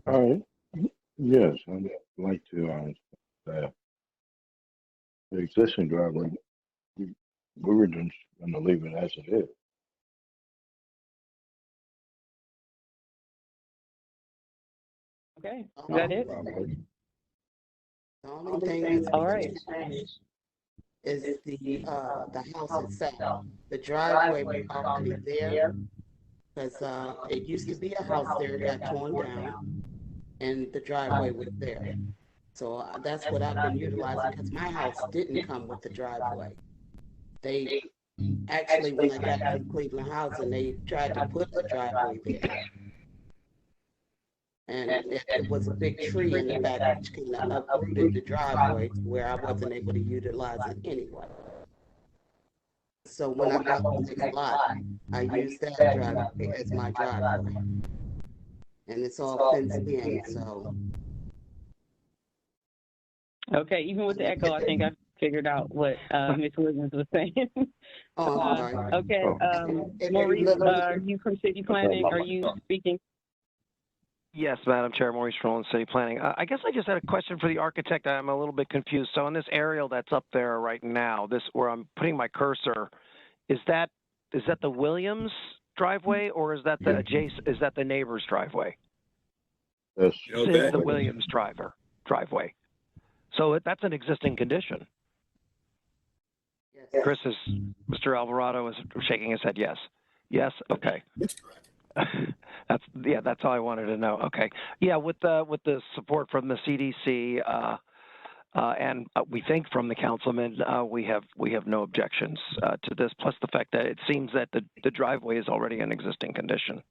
All right. Yes, I'd like to the existing driveway, we were just going to leave it as it is. Okay, is that it? The only thing that's All right. is the house itself. The driveway was already there because it used to be a house there, it got torn down, and the driveway was there. So that's what I've been utilizing because my house didn't come with the driveway. They actually, when I got to Cleveland Housing, they tried to put a driveway there. And it was a big tree in the back, which kind of uprooted the driveway to where I wasn't able to utilize it anyway. So when I bought the next lot, I used that driveway as my driveway. And it's all fenced in, so. Okay, even with the echo, I think I figured out what Ms. Williams was saying. Oh, I'm sorry. Okay, Maurice, are you from City Planning? Are you speaking? Yes, Madam Chair, Maurice from City Planning. I guess I just had a question for the architect. I'm a little bit confused. So in this aerial that's up there right now, this where I'm putting my cursor, is that the Williams driveway or is that the neighbor's driveway? Yes. This is the Williams driveway. So that's an existing condition. Yes. Mr. Alvarado is shaking his head. Yes. Yes. Okay. That's all I wanted to know. Okay. Yeah. With the support from the CDC and we think from the councilman, we have no objections to this. Plus the fact that it seems that the driveway is already an existing condition.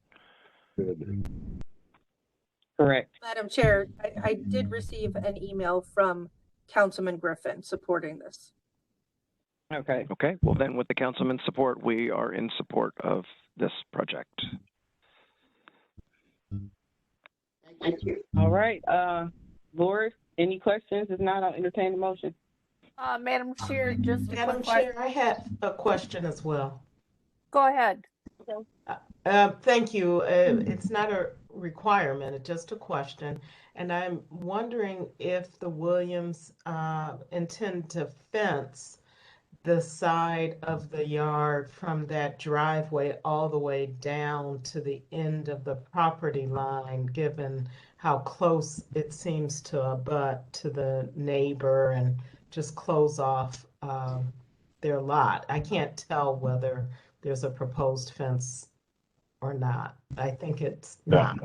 Correct. Madam Chair, I did receive an email from Councilman Griffin supporting this. Okay. Okay. Well, then with the councilman's support, we are in support of this project. Thank you. All right. Board, any questions? If not, I'll entertain the motion. Madam Chair, just a Madam quick question. Chair, I had a question as well. Go ahead. Thank you. It's not a requirement, it's just a question. And I'm wondering if the Williams intend to fence the side of the yard from that driveway all the way down to the end of the property line, given how close it seems to abut to the neighbor and just close off their lot. I can't tell whether there's a proposed fence or not. I think it's not.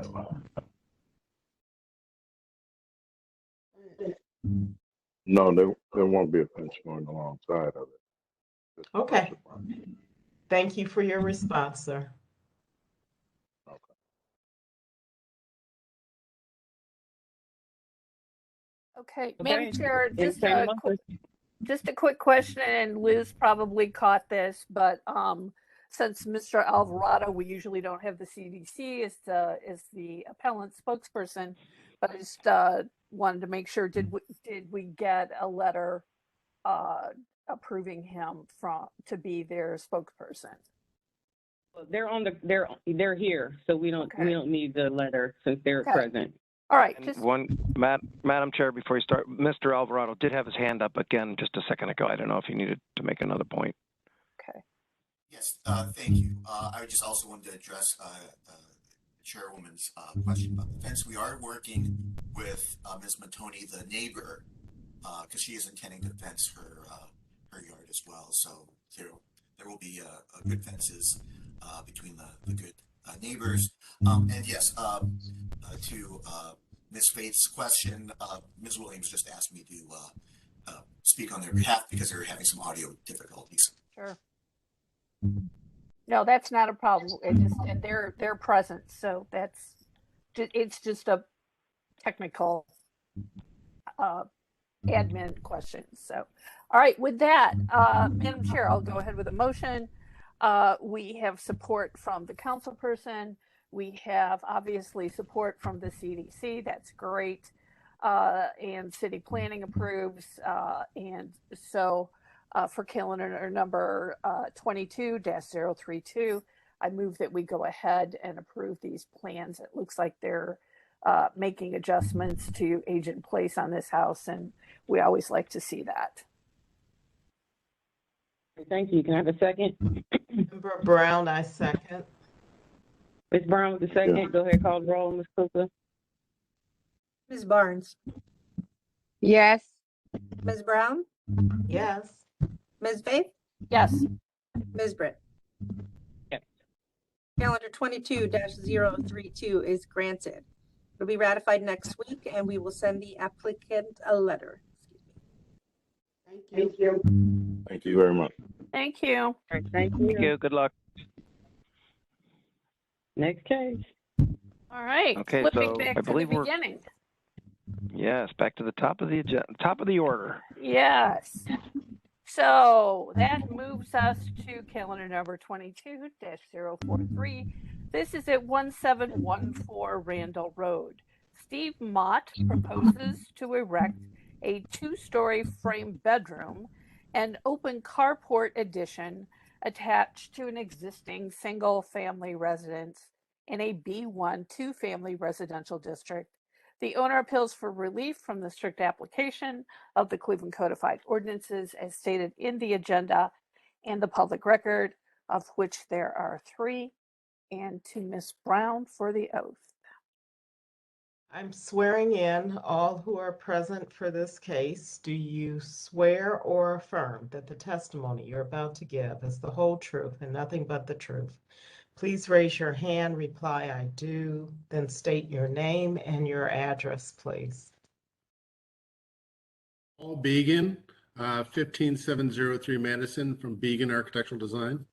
No, there won't be a fence going alongside of it. Okay. Thank you for your response, sir. Okay, Madam Okay. Chair, Entertain the motion. just a quick question, and Liz probably caught this, but since Mr. Alvarado, we usually don't have the CDC as the appellant spokesperson, but I just wanted to make sure, did we get a letter approving him to be their spokesperson? They're here, so we don't need the letter since they're present. All right. Madam Chair, before you start, Mr. Alvarado did have his hand up again just a second ago. I don't know if he needed to make another point. Okay. Yes, thank you. I just also wanted to address Chairwoman's question about the fence. We are working with Ms. Matoni, the neighbor, because she is intending to fence her yard as well. So there will be good fences between the good neighbors. And yes, to Ms. Faith's question, Ms. Williams just asked me to speak on their behalf because they're having some audio difficulties. Sure. No, that's not a problem. And they're present, so it's just a technical admin question. So, all right, with that, Madam Chair, I'll go ahead with a motion. We have support from the councilperson. We have obviously support from the CDC. That's great. And city planning approves. And so for calendar number 22-032, I move that we go ahead and approve these plans. It looks like they're making adjustments to age in place on this house, and we always like to see that. Thank you. Can I have a second? Member Brown, I second. Ms. Brown with the second. Yeah. Go ahead, call the roll, Ms. Cooper. Ms. Barnes. Yes. Ms. Brown. Yes. Ms. Faith, Yes. Ms. Britt. Yes. Calendar 22-032 is granted. It'll be ratified next week, and we will send the applicant a letter. Thank you. Thank you very much. Thank you. All right, thank you. Thank you. Good luck. Next case. All right. Okay, Flipping so back I to the believe we're beginning. yes back to the top of the agenda, top of the order. Yes. So that moves us to calendar number 22-043. This is at 1714 Randall Road. Steve Mott proposes to erect a two-story frame bedroom and open carport addition attached to an existing single-family residence in a B1 two-family residential district. The owner appeals for relief from the strict application of the Cleveland Codified Ordinances as stated in the agenda and the public record, of which there are 3, and to Ms. Brown for the oath. I'm swearing in all who are present for this case. Do you swear or affirm that the testimony you're about to give is the whole truth and nothing but the truth? Please raise your hand, reply, I do, then state your name and your address, please. Paul Began, 15703 Madison from Began Architectural Design.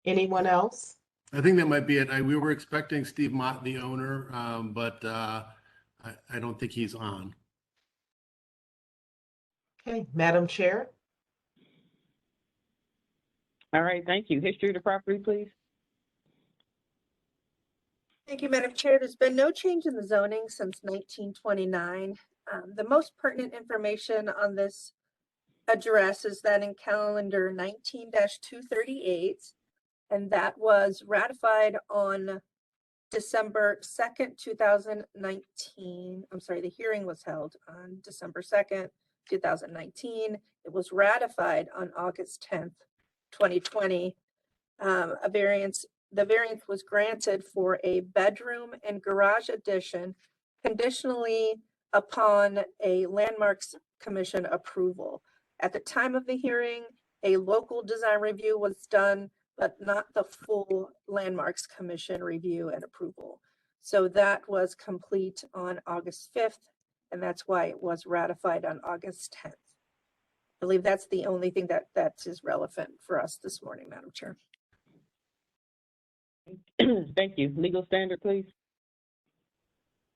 Anyone else? I think that might be it. We were expecting Steve Mott, the owner, but I don't think he's on. Okay, Madam Chair. All right, thank you. History of the property, please. Thank you, Madam Chair. There's been no change in the zoning since 1929. The most pertinent information on this address is that in calendar 19-238, and that was ratified on December 2nd, 2019. I'm sorry, the hearing was held on December 2nd, 2019. It was ratified on August 10th, 2020. The variance was granted for a bedroom and garage addition conditionally upon a Landmarks Commission approval. At the time of the hearing, a local design review was done, but not the full Landmarks Commission review and approval. So that was complete on August 5th, and that's why it was ratified on August 10th. I believe that's the only thing that is relevant for us this morning, Madam Chair. Thank you. Legal standard, please.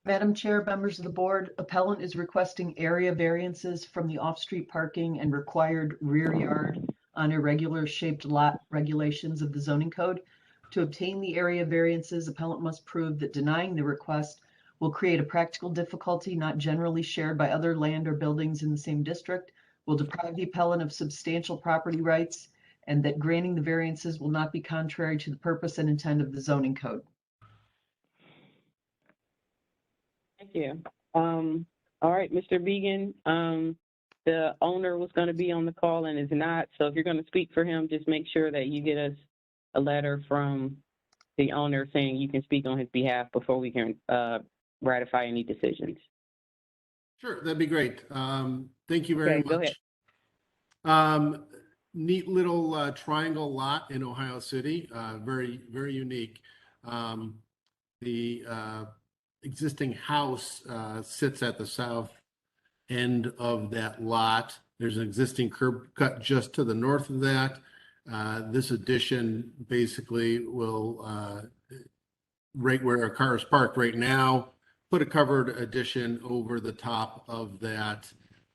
Madam Chair, members of the board, appellant is requesting area variances from the off-street parking and required rear yard on irregular shaped lot regulations of the zoning code. To obtain the area variances, appellant must prove that denying the request will create a practical difficulty not generally shared by other land or buildings in the same district, will deprive the appellant of substantial property rights, and that granting the variances will not be contrary to the purpose and intent of the zoning code. Thank you. All right, Mr. Began, the owner was going to be on the call and is not. So if you're going to speak for him, just make sure that you get us a letter from the owner saying you can speak on his behalf before we can ratify any decisions. Sure, that'd be great. Thank you very much. Go ahead. Neat little triangle lot in Ohio City, very, very unique. The existing house sits at the south end of that lot. There's an existing curb cut just to the north of that. This addition basically will, right where our car is parked right now, put a covered addition over the top of that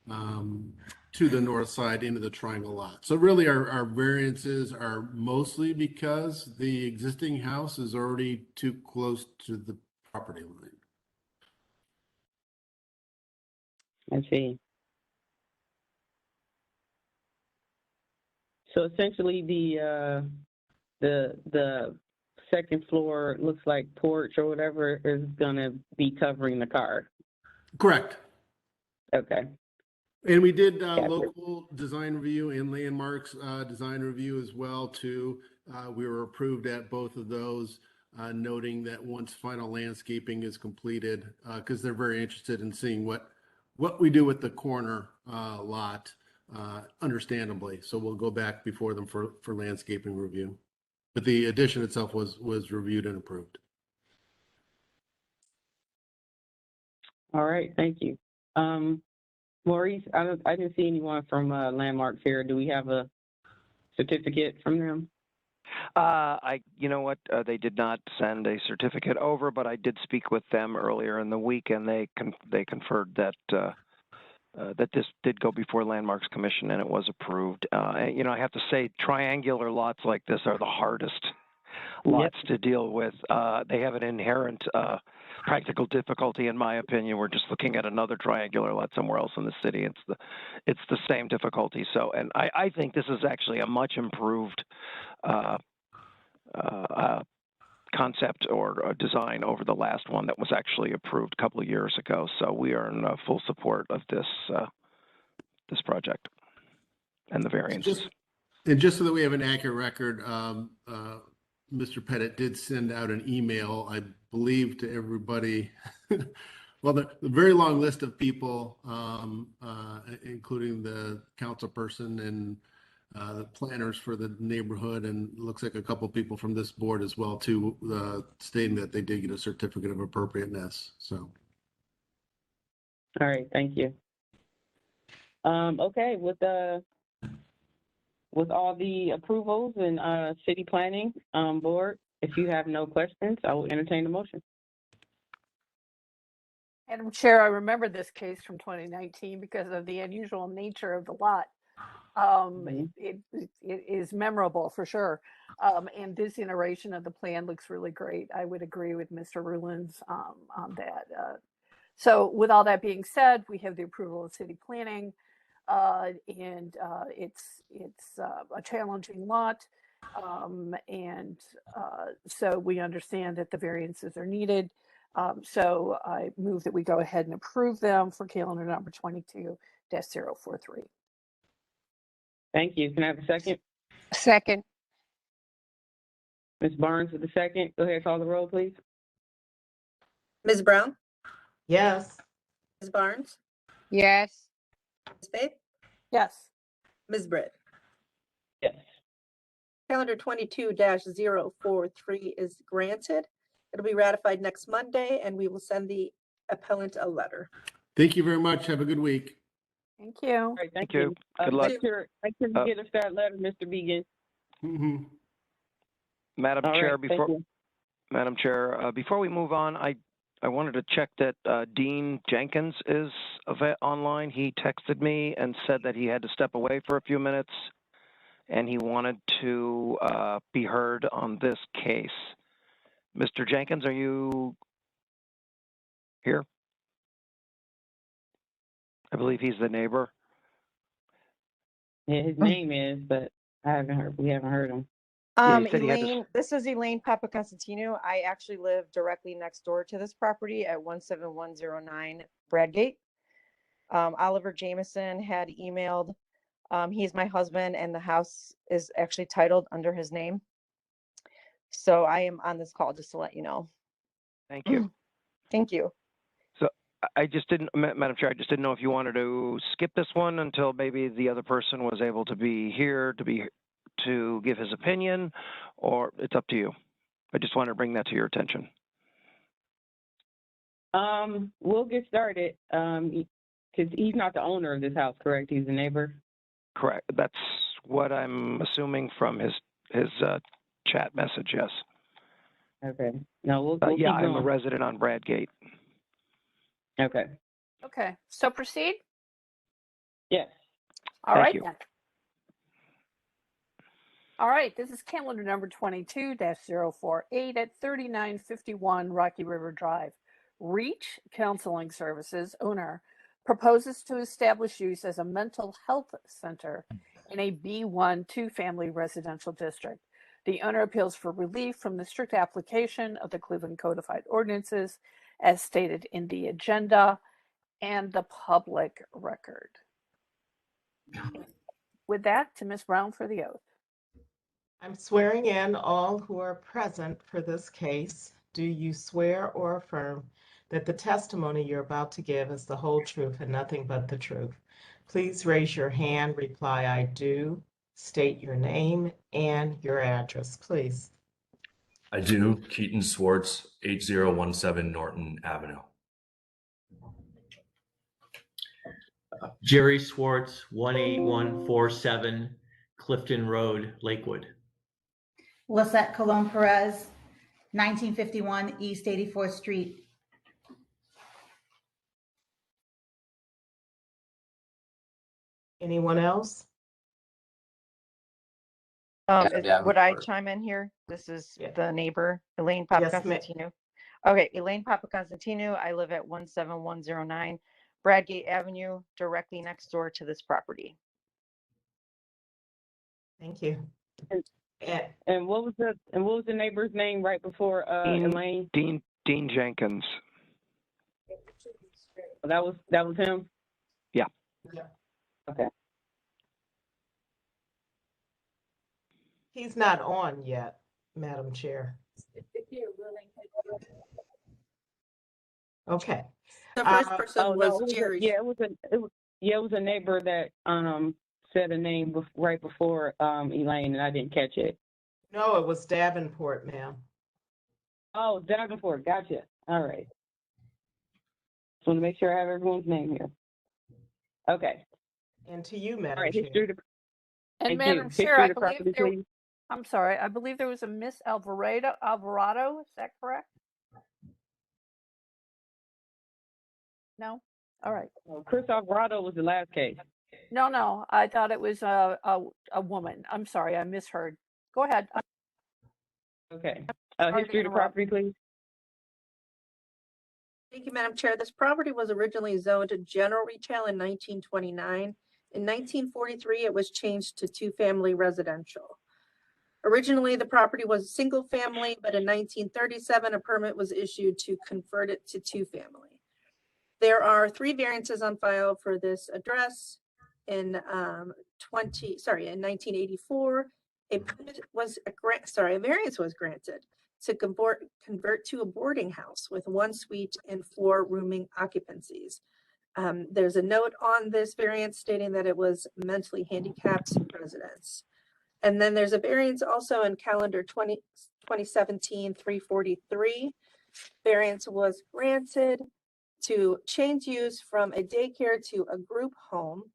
to the north side into the triangle lot. So really our variances are mostly because the existing house is already too close to the property line. I see. So essentially the second floor looks like porch or whatever is gonna be covering the car. Correct. Okay. And we did local design review and landmarks design review as well too. We were approved at both of those. noting that once final landscaping is completed, because they're very interested in seeing what we do with the corner lot, understandably. So we'll go back before them for landscaping review. But the addition itself was reviewed and approved. All right, thank you. Maurice, I didn't see anyone from Landmarks here. Do we have a certificate from them? You know what? They did not send a certificate over, but I did speak with them earlier in the week, and they conferred that that this did go before Landmarks Commission and it was approved. You know, I have to say, triangular lots like this are the hardest lots to deal with. They have an inherent practical difficulty, in my opinion. We're just looking at another triangular lot somewhere else in the city. It's the same difficulty. So, and I think this is actually a much improved concept or a design over the last one that was actually approved a couple of years ago. So we are in full support of this this project and the variances. And just so that we have an accurate record, Mr. Pettit did send out an email, I believe, to everybody. Well, the very long list of people, including the council person and the planners for the neighborhood, and looks like a couple of people from this board as well, too, stating that they did get a certificate of appropriateness. So, all right, thank you. Okay, with all the approvals and city planning board, if you have no questions, I will entertain the motion. Madam Chair, I remember this case from 2019 because of the unusual nature of the lot. It is memorable for sure. And this iteration of the plan looks really great. I would agree with Mr. Rulins on that. So with all that being said, we have the approval of city planning, and it's a challenging lot. So we understand that the variances are needed. So I move that we go ahead and approve them for calendar number 22-043. Thank you. Can I have a second? Second. Ms. Barnes with the second. Go ahead, call the roll, please. Ms. Brown? Yes. Ms. Barnes? Yes. Ms. Faith? Yes. Ms. Britt? Yes. Calendar 22-043 is granted. It'll be ratified next Monday, and we will send the appellant a letter. thank you very much. Have a good week. Thank you. All right, thank you. you. Good luck. Make sure you get us that letter, Mr. Began. Mm-hmm. Madam All Chair, right, thank you. Madam Chair, before we move on, I wanted to check that Dean Jenkins is online. He texted me and said that he had to step away for a few minutes, and he wanted to be heard on this case. Mr. Jenkins, are you here? I believe he's the neighbor. Yeah, his name is, but we haven't heard him. Yeah, he said he had to Elaine, this is Elaine Papa Constantino. I actually live directly next door to this property at 17109 Bradgate. Oliver Jameson had emailed. He's my husband, and the house is actually titled under his name. So I am on this call just to let you know. Thank you. Thank you. So I just didn't, Madam Chair, I just didn't know if you wanted to skip this one until maybe the other person was able to be here to give his opinion, or it's up to you. I just wanted to bring that to your attention. We'll get started because he's not the owner of this house, correct? He's a neighbor. Correct. That's what I'm assuming from his chat message. Yes. Okay. No, we'll yeah, keep I'm a going. resident on Bradgate. Okay. Okay, so proceed. Yes. All Thank right you. then. All right, this is calendar number 22-048 at 3951 Rocky River Drive. Reach Counseling Services, owner, proposes to establish use as a mental health center in a B1 two-family residential district. The owner appeals for relief from the strict application of the Cleveland Codified Ordinances as stated in the agenda and the public record. With that, to Ms. Brown for the oath. I'm swearing in all who are present for this case. Do you swear or affirm that the testimony you're about to give is the whole truth and nothing but the truth? Please raise your hand, reply, I do. State your name and your address, please. I do. Keaton Swartz, 8017 Norton Avenue. Jerry Swartz, 18147 Clifton Road, Lakewood. Lisette Colon Perez, 1951 East 84th Street. Anyone else? Would I chime in here? This is the neighbor, Elaine Yes, ma'am. Papaconstantino. Okay, Elaine Papaconstantino. I live at 17109 Bradgate Avenue, directly next door to this property. Thank you. And what was the neighbor's name right before Elaine? Dean Jenkins. That was him? Yeah. Okay. He's not on yet, Madam Chair. Okay. The first person was Jerry. It was a neighbor that said a name right before Elaine, and I didn't catch it. No, it was Davenport, ma'am. Oh, Davenport. Gotcha. All right. Just want to make sure I have everyone's name here. Okay. And to you, Madam All right. Chair. And Madam Chair, I believe I'm sorry, I believe there was a Miss Alvarado, is that correct? No? All right. Chris Alvarado was the last case. No, I thought it was a woman. I'm sorry, I misheard. Go ahead. Okay. Sorry to History of the interrupt. property, please. Thank you, Madam Chair. This property was originally zoned to general retail in 1929. In 1943, it was changed to two-family residential. Originally, the property was single family, but in 1937, a permit was issued to convert it to two-family. There are 3 variances on file for this address. In 1984, a variance was granted to convert to a boarding house with 1 suite and 4 rooming occupancies. There's a note on this variance stating that it was mentally handicapped residents. And then there's a variance also in calendar 2017-343. Variance was granted to change use from a daycare to a group home.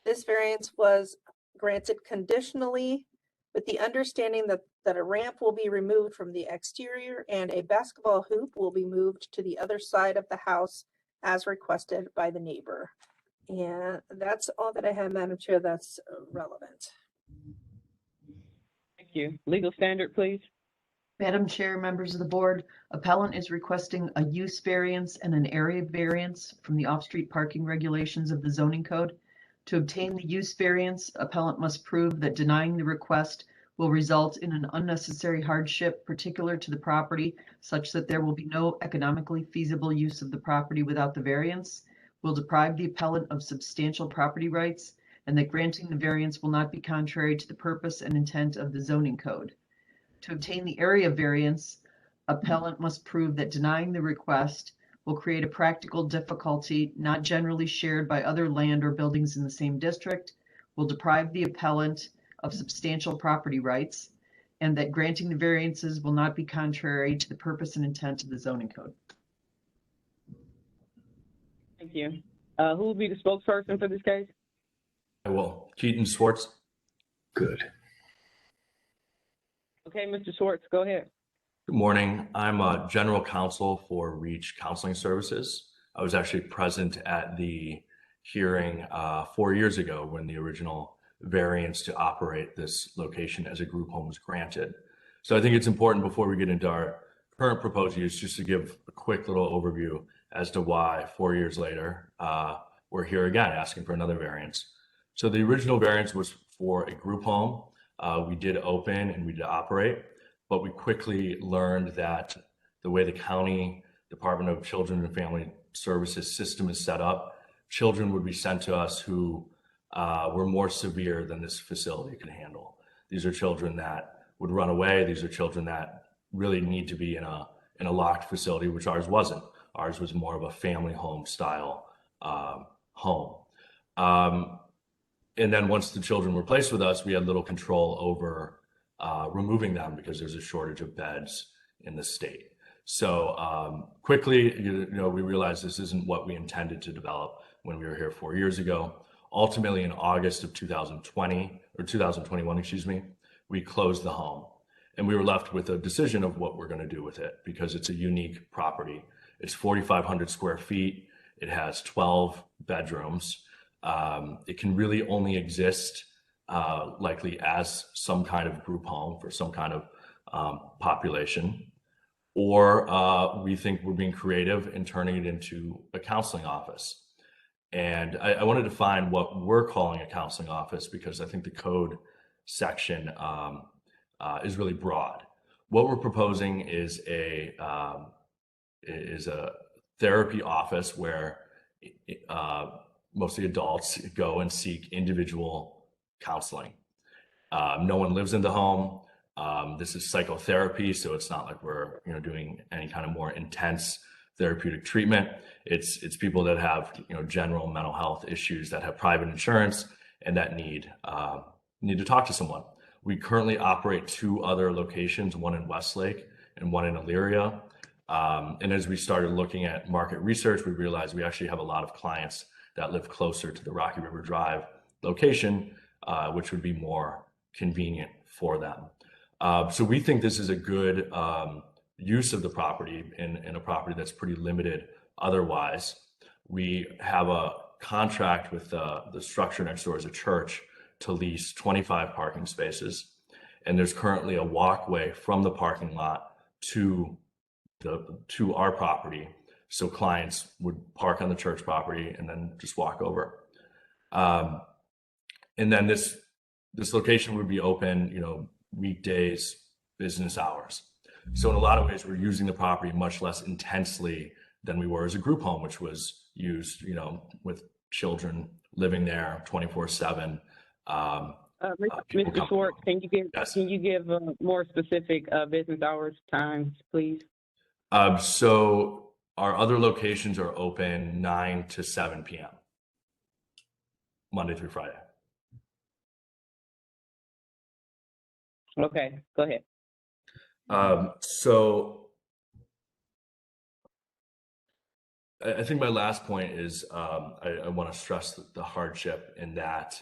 This variance was granted conditionally with the understanding that a ramp will be removed from the exterior and a basketball hoop will be moved to the other side of the house as requested by the neighbor. And that's all that I have, Madam Chair, that's relevant. Thank you. Legal standard, please. Madam Chair, members of the board, appellant is requesting a use variance and an area variance from the off-street parking regulations of the zoning code. To obtain the use variance, appellant must prove that denying the request will result in an unnecessary hardship particular to the property, such that there will be no economically feasible use of the property without the variance, will deprive the appellant of substantial property rights, and that granting the variance will not be contrary to the purpose and intent of the zoning code. To obtain the area variance, appellant must prove that denying the request will create a practical difficulty not generally shared by other land or buildings in the same district, will deprive the appellant of substantial property rights, and that granting the variances will not be contrary to the purpose and intent of the zoning code. Thank you. Who will be the spokesperson for this case? I will. Keaton Swartz. Good. Okay, Mr. Swartz, go ahead. Good morning. I'm a general counsel for Reach Counseling Services. I was actually present at the hearing 4 years ago when the original variance to operate this location as a group home was granted. So I think it's important before we get into our current proposed use, just to give a quick little overview as to why 4 years later, we're here again asking for another variance. So the original variance was for a group home. We did open and we did operate, but we quickly learned that the way the County Department of Children and Family Services system is set up, children would be sent to us who were more severe than this facility could handle. These are children that would run away. These are children that really need to be in a locked facility, which ours wasn't. Ours was more of a family home style home. And then once the children were placed with us, we had little control over removing them because there's a shortage of beds in the state. So quickly, we realized this isn't what we intended to develop when we were here 4 years ago. Ultimately, in August of 2021, excuse me, we closed the home. And we were left with a decision of what we're going to do with it because it's a unique property. It's 4,500 square feet. It has 12 bedrooms. It can really only exist likely as some kind of group home for some kind of population. Or we think we're being creative in turning it into a counseling office. And I wanted to find what we're calling a counseling office because I think the code section is really broad. What we're proposing is a therapy office where mostly adults go and seek individual counseling. No one lives in the home. This is psychotherapy, so it's not like we're doing any kind of more intense therapeutic treatment. It's people that have general mental health issues that have private insurance and that need to talk to someone. We currently operate 2 other locations, one in Westlake and one in Elyria. And as we started looking at market research, we realized we actually have a lot of clients that live closer to the Rocky River Drive location, which would be more convenient for them. So we think this is a good use of the property in a property that's pretty limited otherwise. We have a contract with the structure next door as a church to lease 25 parking spaces. And there's currently a walkway from the parking lot to our property. So clients would park on the church property and then just walk over. And then this location would be open, weekdays, business hours. So in a lot of ways, we're using the property much less intensely than we were as a group home, which was used, with children living there 24/7. Mr. Schwartz, can you give more specific business hours times, please? So our other locations are open 9 to 7 p.m. Monday through Friday. Okay, go ahead. So I think my last point is I want to stress the hardship in that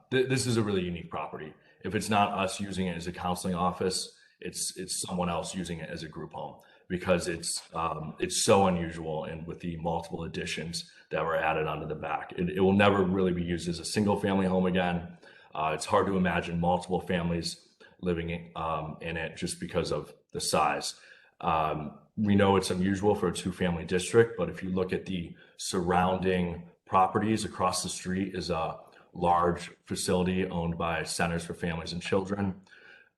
this is a really unique property. If it's not us using it as a counseling office, it's someone else using it as a group home because it's so unusual, and with the multiple additions that were added onto the back, it will never really be used as a single family home again. It's hard to imagine multiple families living in it just because of the size. We know it's unusual for a 2-family district, but if you look at the surrounding properties, across the street is a large facility owned by Centers for Families and Children.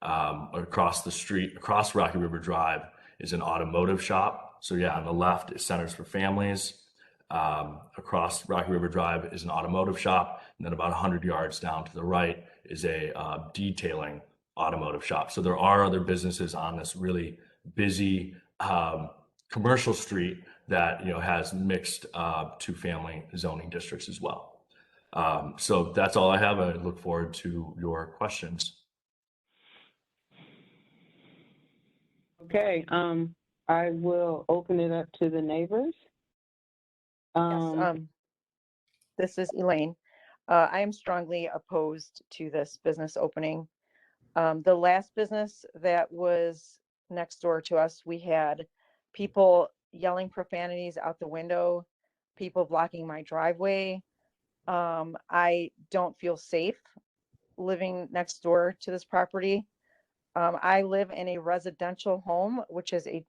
Across the street, across Rocky River Drive, is an automotive shop. So yeah, on the left is Centers for Families. Across Rocky River Drive is an automotive shop. And then about 100 yards down to the right is a detailing automotive shop. So there are other businesses on this really busy commercial street that has mixed 2-family zoning districts as well. So that's all I have. I look forward to your questions. Okay, I will open it up to the neighbors. This is Elaine. I am strongly opposed to this business opening. The last business that was next door to us, we had people yelling profanities out the window, people blocking my driveway. I don't feel safe living next door to this property. I live in a residential home, which is a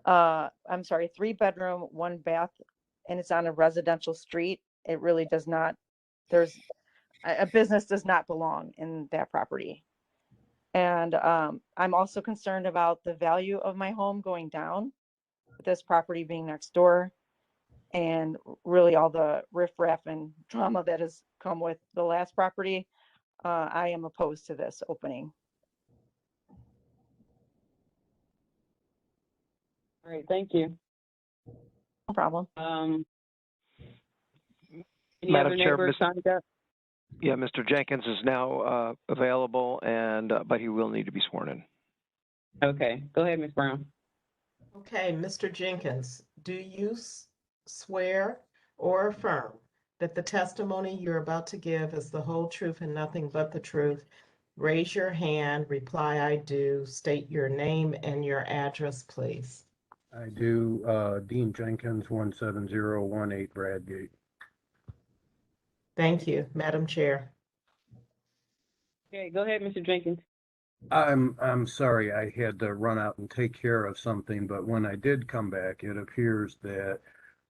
3-bedroom, 1 bath, and it's on a residential street. It really does not, a business does not belong in that property. And I'm also concerned about the value of my home going down with this property being next door, and really all the riffraff and drama that has come with the last property. I am opposed to this opening. All right, thank you. No problem. Any Madam other Chair, neighbors signed up? Yeah, Mr. Jenkins is now available, and but he will need to be sworn in. Okay, go ahead, Ms. Brown. Okay, Mr. Jenkins, do you swear or affirm that the testimony you're about to give is the whole truth and nothing but the truth? Raise your hand, reply I do, state your name and your address, please. I do. Dean Jenkins, 17018 Bradgate. Thank you, Madam Chair. Okay, go ahead, Mr. Jenkins. I'm sorry, I had to run out and take care of something, but when I did come back, it appears that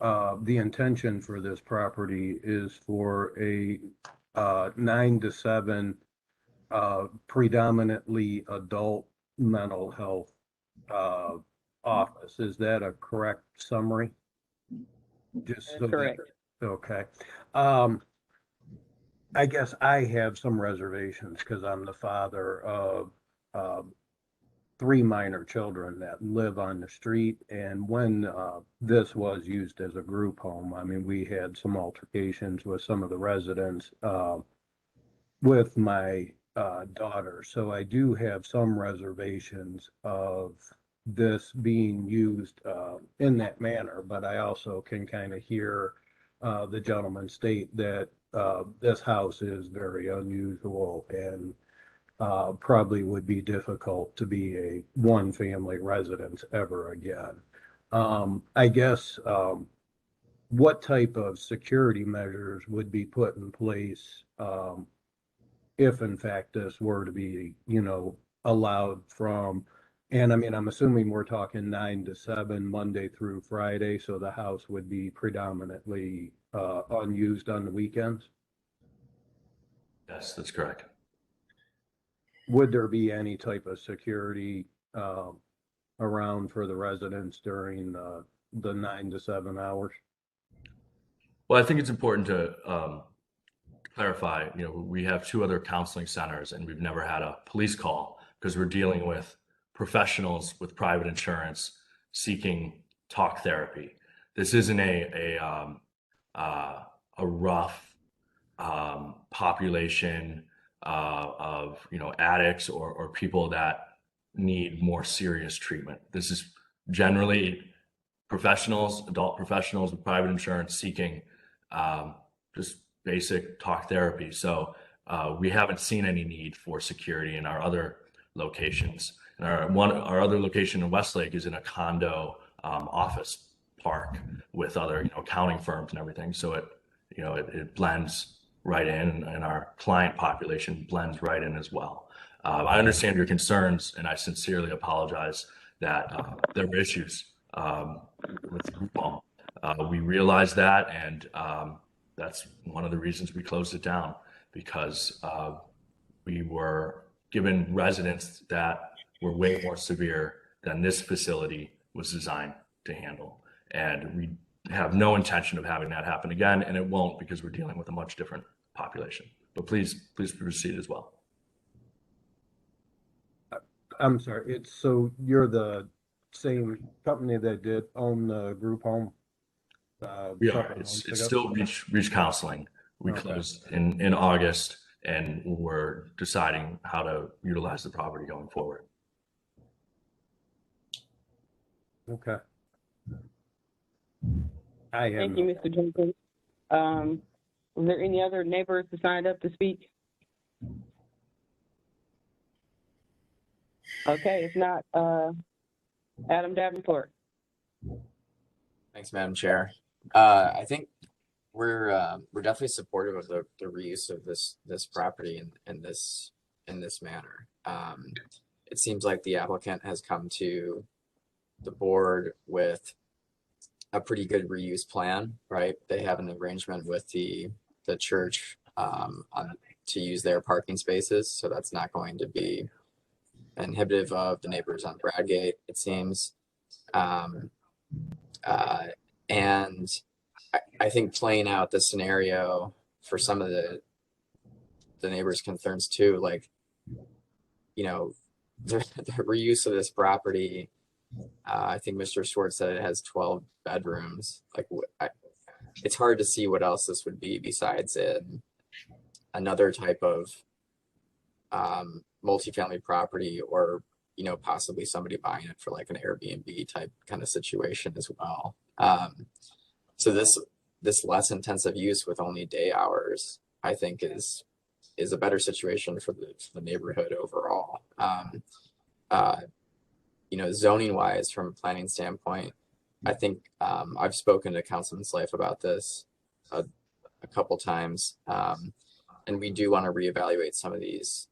the intention for this property is for a 9 to 7 predominantly adult mental health office. Is that a correct summary? Just That's so correct. Okay. I guess I have some reservations because I'm the father of 3 minor children that live on the street. And when this was used as a group home, I mean, we had some altercations with some of the residents with my daughter. So I do have some reservations of this being used in that manner, but I also can kind of hear the gentleman state that this house is very unusual and probably would be difficult to be a one-family residence ever again. I guess what type of security measures would be put in place if in fact this were to be, allowed from, and I mean, I'm assuming we're talking 9 to 7, Monday through Friday, so the house would be predominantly unused on the weekends? Yes, that's correct. Would there be any type of security around for the residents during the 9 to 7 hours? Well, I think it's important to clarify, we have 2 other counseling centers and we've never had a police call because we're dealing with professionals with private insurance seeking talk therapy. This isn't a rough population of addicts or people that need more serious treatment. This is generally professionals, adult professionals with private insurance seeking just basic talk therapy. So we haven't seen any need for security in our other locations. And our other location in Westlake is in a condo office park with other accounting firms and everything. So it blends right in, and our client population blends right in as well. I understand your concerns, and I sincerely apologize that there were issues with the group home. We realized that, and that's one of the reasons we closed it down, because we were given residents that were way more severe than this facility was designed to handle. And we have no intention of having that happen again, and it won't, because we're dealing with a much different population. But please proceed as well. I'm sorry, so you're the same company that did own the group home? We are. It's still Reach Counseling. We closed in August, and we're deciding how to utilize the property going forward. Okay. Thank you, Mr. Jenkins. Was there any other neighbors who signed up to speak? Okay, if not, Adam Davenport. Thanks, Madam Chair. I think we're definitely supportive of the reuse of this property in this manner. It seems like the applicant has come to the board with a pretty good reuse plan, right? They have an arrangement with the church to use their parking spaces, so that's not going to be inhibitive of the neighbors on Bradgate, it seems. And I think playing out the scenario for some of the neighbors' concerns too. Like, you know, the reuse of this property. I think Mr. Schwartz said it has 12 bedrooms. Like, it's hard to see what else this would be besides another type of multifamily property, or possibly somebody buying it for like an Airbnb type kind of situation as well. So this less intensive use with only day hours, I think is a better situation for the neighborhood overall. Zoning wise, from a planning standpoint, I think I've spoken to Councilman Slav about this a couple times, and we do want to reevaluate some of these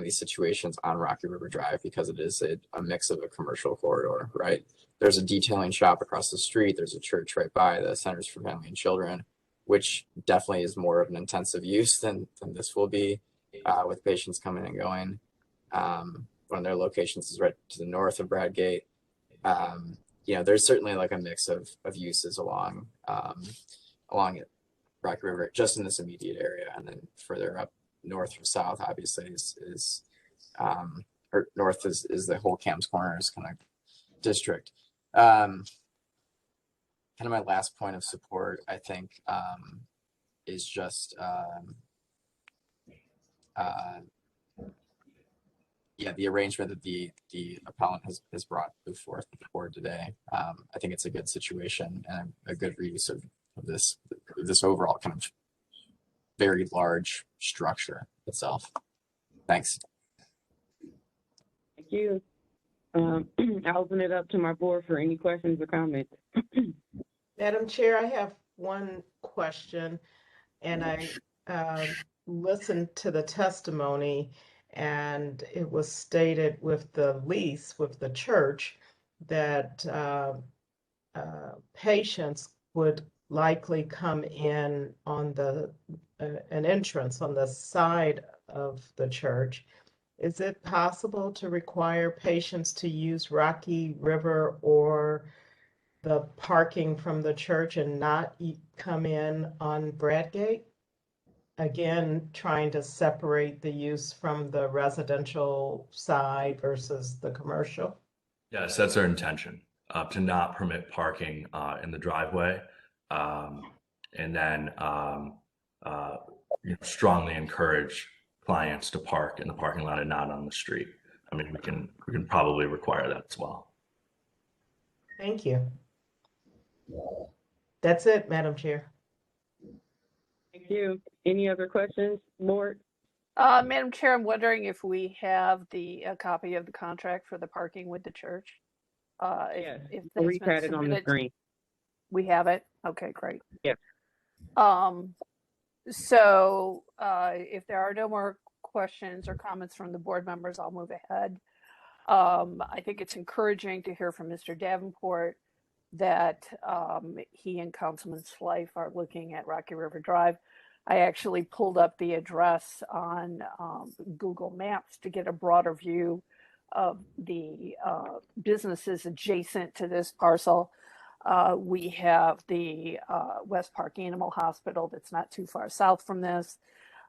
situations on Rocky River Drive, because it is a mix of a commercial corridor, right? There's a detailing shop across the street. There's a church right by, the Centers for Family and Children, which definitely is more of an intensive use than this will be, with patients coming and going. One of their locations is right to the north of Bradgate. There's certainly like a mix of uses along it, Rocky River, just in this immediate area, and then further up north or south, obviously, or north is the whole Camps Corners kind of district. Kind of my last point of support, I think, is just the arrangement that the appellant has brought forth before today. I think it's a good situation and a good reuse of this overall kind of very large structure itself. Thanks. Thank you. I'll open it up to my board for any questions or comments. Madam Chair, I have one question, and I listened to the testimony, and it was stated with the lease with the church that patients would likely come in on an entrance on the side of the church. Is it possible to require patients to use Rocky River or the parking from the church and not come in on Bradgate? Again, trying to separate the use from the residential side versus the commercial. Yes, that's our intention, to not permit parking in the driveway, and then strongly encourage clients to park in the parking lot and not on the street. I mean, we can probably require that as well. Thank you. That's it, Madam Chair. Thank you. Any other questions, board? Madam Chair, I'm wondering if we have a copy of the contract for the parking with the church. Yes, if we've that's been had it on the submitted. screen. We have it? Okay, great. Yes. So if there are no more questions or comments from the board members, I'll move ahead. I think it's encouraging to hear from Mr. Davenport that he and Councilman Slife are looking at Rocky River Drive. I actually pulled up the address on Google Maps to get a broader view of the businesses adjacent to this parcel. We have the West Park Animal Hospital that's not too far south from this,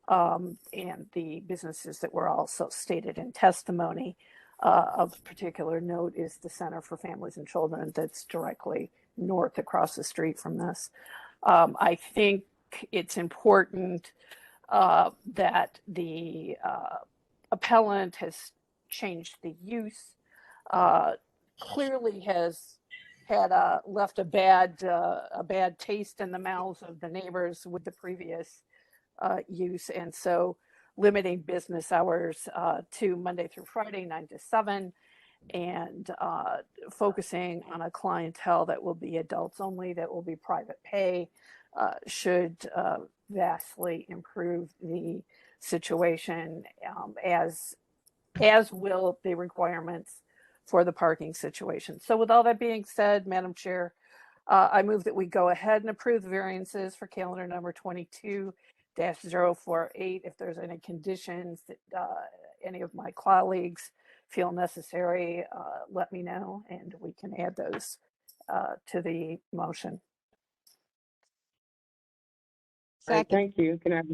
and the businesses that were also stated in testimony. Of particular note is the Center for Families and Children that's directly north across the street from this. I think it's important that the appellant has changed the use, clearly has had left a bad taste in the mouths of the neighbors with the previous use, and so limiting business hours to Monday through Friday, 9 to 7, and focusing on a clientele that will be adults only, that will be private pay, should vastly improve the situation, as will the requirements for the parking situation. So with all that being said, Madam Chair, I move that we go ahead and approve the variances for calendar number 22-048. If there's any conditions that any of my colleagues feel necessary, let me know, and we can add those to the motion. Great, thank you. Can I have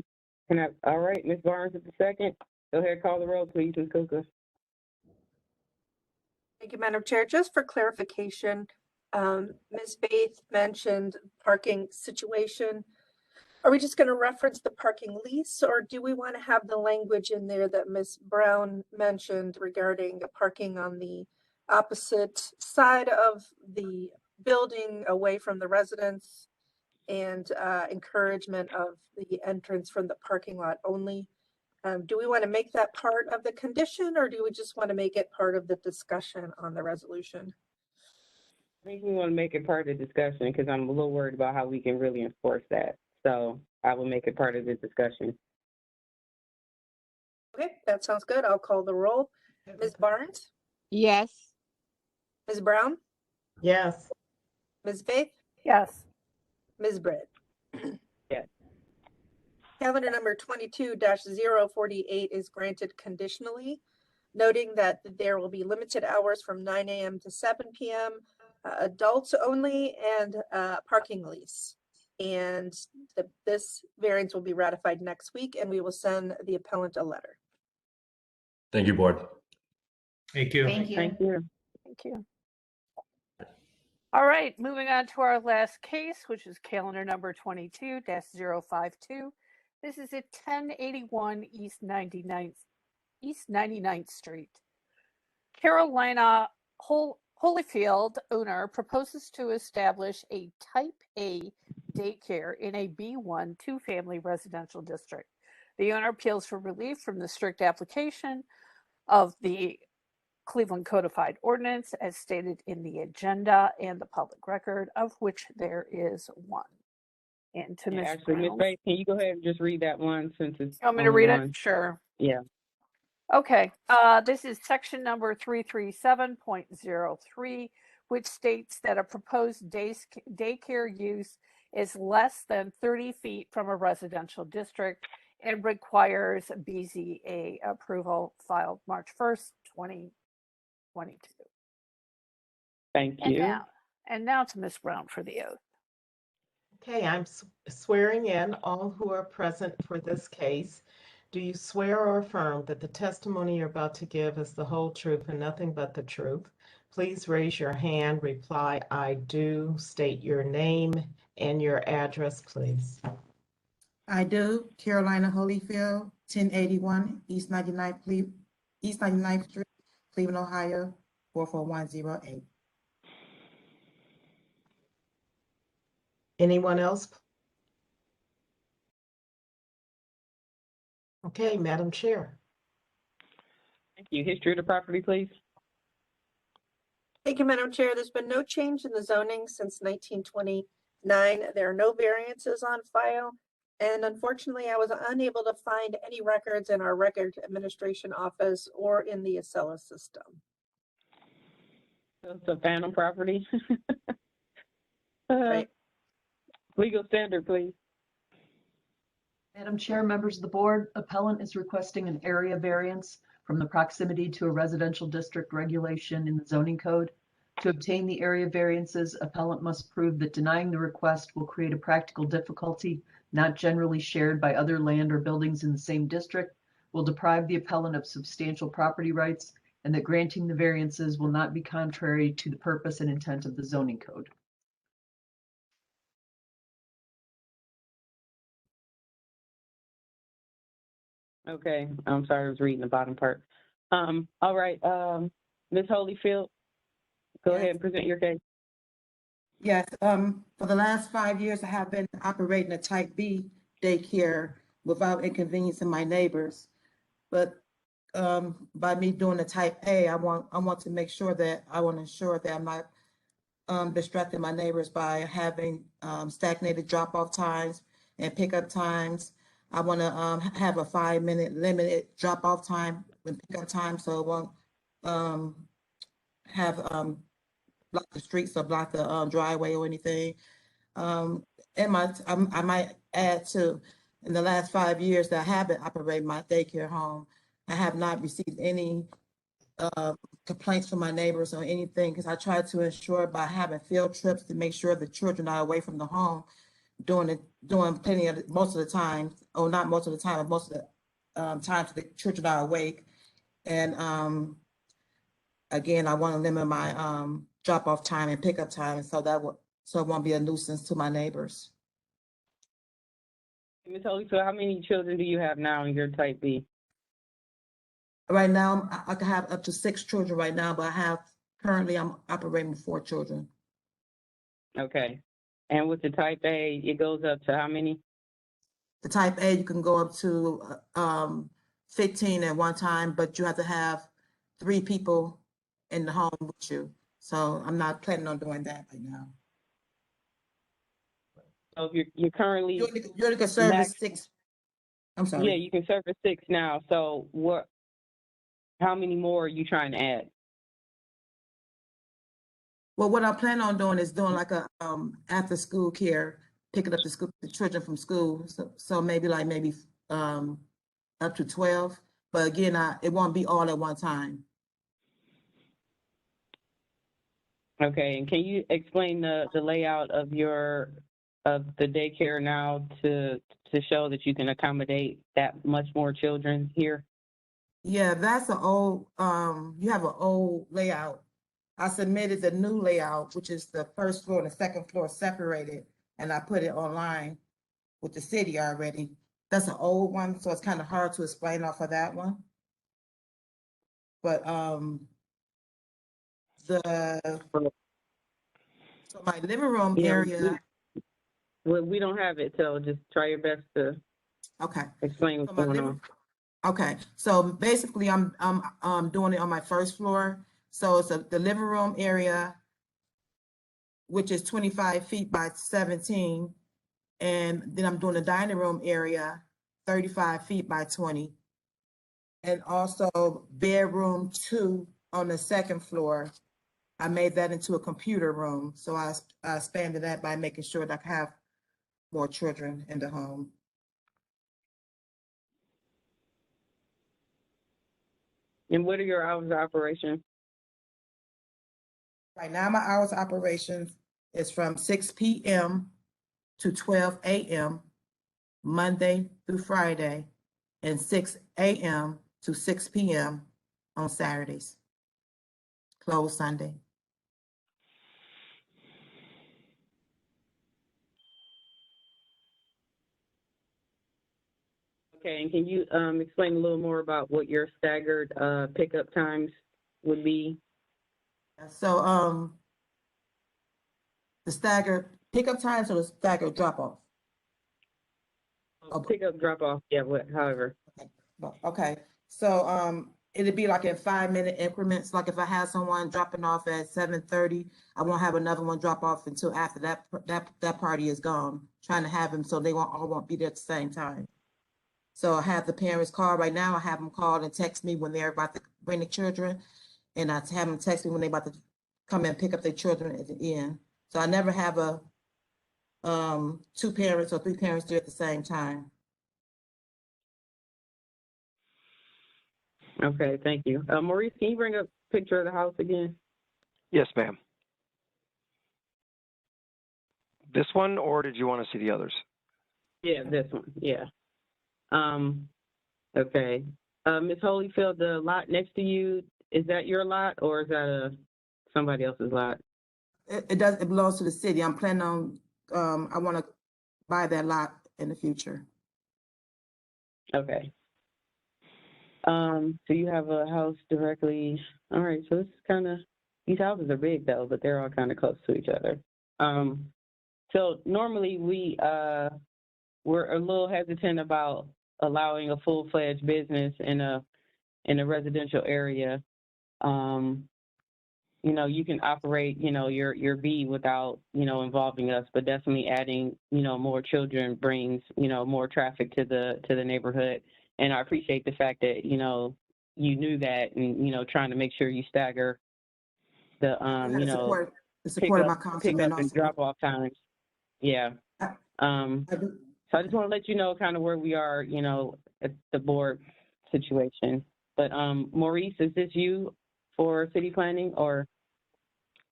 All right, Ms. Barnes at the second. Go ahead, call the roll, please, Ms. Kuka. Thank you, Madam Chair. Just for clarification, Ms. Faith mentioned parking situation. Are we just going to reference the parking lease, or do we want to have the language in there that Ms. Brown mentioned regarding parking on the opposite side of the building away from the residents and encouragement of the entrance from the parking lot only? Do we want to make that part of the condition, or do we just want to make it part of the discussion on the resolution? I think we want to make it part of the discussion because I'm a little worried about how we can really enforce that. So I will make it part of the discussion. Okay, that sounds good. I'll call the roll. Ms. Barnes? Yes. Ms. Brown? Yes. Ms. Faith? Yes. Ms. Britt? Yes. Calendar number 22-048 is granted conditionally, noting that there will be limited hours from 9 a.m. to 7 p.m., adults only, and parking lease. And this variance will be ratified next week, and we will send the appellant a letter. Thank you, board. Thank you. Thank you. Thank you. Thank you. All right, moving on to our last case, which is calendar number 22-052. This is at 1081 East 99th Street. Carolina Holyfield, owner, proposes to establish a Type A daycare in a B1 two-family residential district. The owner appeals for relief from the strict application of the Cleveland Codified Ordinance as stated in the agenda and the public record, of which there is one. And to Ms. Actually, Ms. Brown. Faith, can you go ahead and just read that one since it's You want me to only read one? it? Sure. Yeah. Okay, this is section number 337.03, which states that a proposed daycare use is less than 30 feet from a residential district and requires BZA approval filed March 1st, 2022. Thank you. And now to Ms. Brown for the oath. Okay, I'm swearing in all who are present for this case. Do you swear or affirm that the testimony you're about to give is the whole truth and nothing but the truth? Please raise your hand, reply, I do, state your name and your address, please. I do. Carolina Holyfield, 1081 East 99th Street, Cleveland, Ohio, 44108. Anyone else? Okay, Madam Chair. Thank you. History of the property, please. Thank you, Madam Chair. There's been no change in the zoning since 1929. There are no variances on file. And unfortunately, I was unable to find any records in our record administration office or in the Acela system. So it's a phantom property. Right. Legal standard, please. Madam Chair, members of the board, appellant is requesting an area variance from the proximity to a residential district regulation in the zoning code. To obtain the area variances, appellant must prove that denying the request will create a practical difficulty not generally shared by other land or buildings in the same district, will deprive the appellant of substantial property rights, and that granting the variances will not be contrary to the purpose and intent of the zoning code. Okay, I'm sorry, I was reading the bottom part. All right, Ms. Holyfield, go ahead and present your case. Yes, for the last 5 years, I have been operating a Type B daycare without inconveniencing my neighbors. But by me doing the Type A, I want to make sure that I want to ensure that I'm not distracting my neighbors by having stagnated drop-off times and pickup times. I want to have a 5-minute limited drop-off time and pickup time, so it won't have block the streets or block the driveway or anything. And I might add too, in the last 5 years that I have been operating my daycare home, I have not received any complaints from my neighbors or anything, because I try to ensure by having field trips to make sure the children are away from the home, doing plenty of, most of the time, or not most of the time, but most of the times the children are awake. And again, I want to limit my drop-off time and pickup time, so it won't be a nuisance to my neighbors. Ms. Holy, so how many children do you have now in your type B? Right now, I can have up to 6 children right now, but currently I'm operating with 4 children. Okay. And with the type A, it goes up to how many? The type A, you can go up to 15 at one time, but you have to have 3 people in the home with you. So I'm not planning on doing that right now. So you're currently You only can service 6. I'm sorry. Yeah, you can service 6 now. So how many more are you trying to add? Well, what I plan on doing is doing like a after school care, picking up the children from school. So maybe up to 12. But again, it won't be all at one time. Okay, and can you explain the layout of the daycare now to show that you can accommodate that much more children here? Yeah, that's an old, you have an old layout. I submitted the new layout, which is the first floor and the second floor separated, and I put it online with the city already. That's an old one, so it's kind of hard to explain off of that one. But so my living room area. We don't have it, so just try your best to explain what's going on. Okay, so basically I'm doing it on my first floor. So it's the living room area, which is 25 feet by 17. And then I'm doing the dining room area, 35 feet by 20. And also bedroom 2 on the second floor. I made that into a computer room. So I expanded that by making sure that I have more children in the home. And what are your hours of operation? Right now, my hours of operations is from 6 p.m. to 12 a.m. Monday through Friday, and 6 a.m. to 6 p.m. on Saturdays. Closed Sunday. Okay, and can you explain a little more about what your staggered pickup times would be? So the staggered pickup times or the staggered drop-off? Pickup, drop-off, yeah, however. Okay, so it'd be like in 5-minute increments. Like if I have someone dropping off at 7:30, I won't have another one drop off until after that party is gone. Trying to have them so they all won't be there at the same time. So I have the parents call right now. I have them call and text me when they're about to bring the children, and I have them text me when they're about to come and pick up their children at the end. So I never have 2 parents or 3 parents there at the same time. Okay, thank you. Maurice, can you bring up a picture of the house again? Yes, ma'am. This one, or did you want to see the others? Yeah, this one, yeah. Okay. Ms. Holyfield, the lot next to you, is that your lot or is that somebody else's lot? It belongs to the city. I'm planning on, I want to buy that lot in the future. Okay. So you have a house directly, all right, so this is these houses are big though, but they're all kind of close to each other. So normally we're a little hesitant about allowing a full-fledged business in a residential area. You can operate, your B without, involving us, but definitely adding, more children brings, more traffic to the neighborhood. And I appreciate the fact that, you knew that and, trying to make sure you stagger the, the support of my councilman pick up and also. drop off times. Yeah. So I just want to let you know kind of where we are, at the board situation. But Maurice, is this you for city planning or?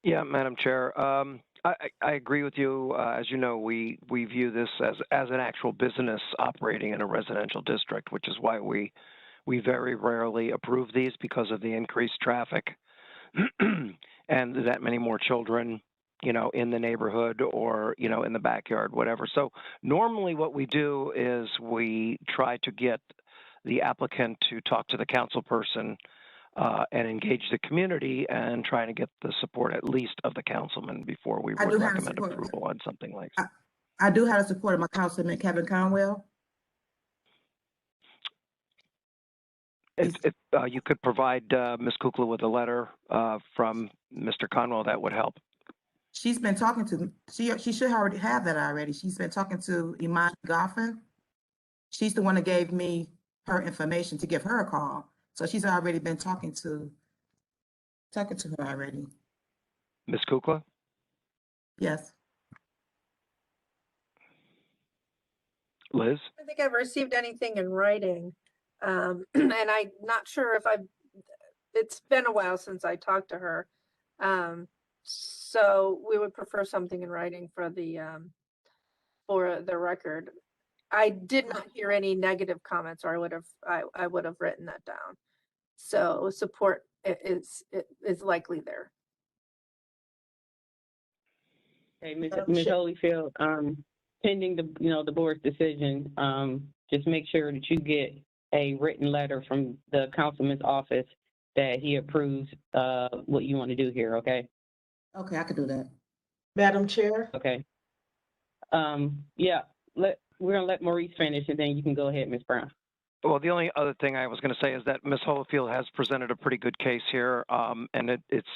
Yeah, Madam Chair. I agree with you. As you know, we view this as an actual business operating in a residential district, which is why we very rarely approve these because of the increased traffic and that many more children, in the neighborhood or, in the backyard, whatever. So normally what we do is we try to get the applicant to talk to the council person and engage the community and try to get the support at least of the councilman before we I would do have recommend support. approval on something like that. I do have the support of my councilman, Kevin Conwell. You could provide Ms. Kukla with a letter from Mr. Conwell, that would help. She's been talking to, she should already have that already. She's been talking to Iman Goffin. She's the one that gave me her information to give her a call. So she's already been talking to her already. Ms. Kukla? Yes. Liz? I don't think I've received anything in writing. And I'm not sure if it's been a while since I talked to her. So we would prefer something in writing for the record. I did not hear any negative comments, or I would have written that down. So support is likely there. Okay, Ms. Holyfield, pending the board's decision, just make sure that you get a written letter from the councilman's office that he approves what you want to do here, okay? Okay, I could do that. Madam Chair? Okay. Yeah, we're gonna let Maurice finish and then you can go ahead, Ms. Brown. Well, the only other thing I was going to say is that Ms. Holyfield has presented a pretty good case here, and it's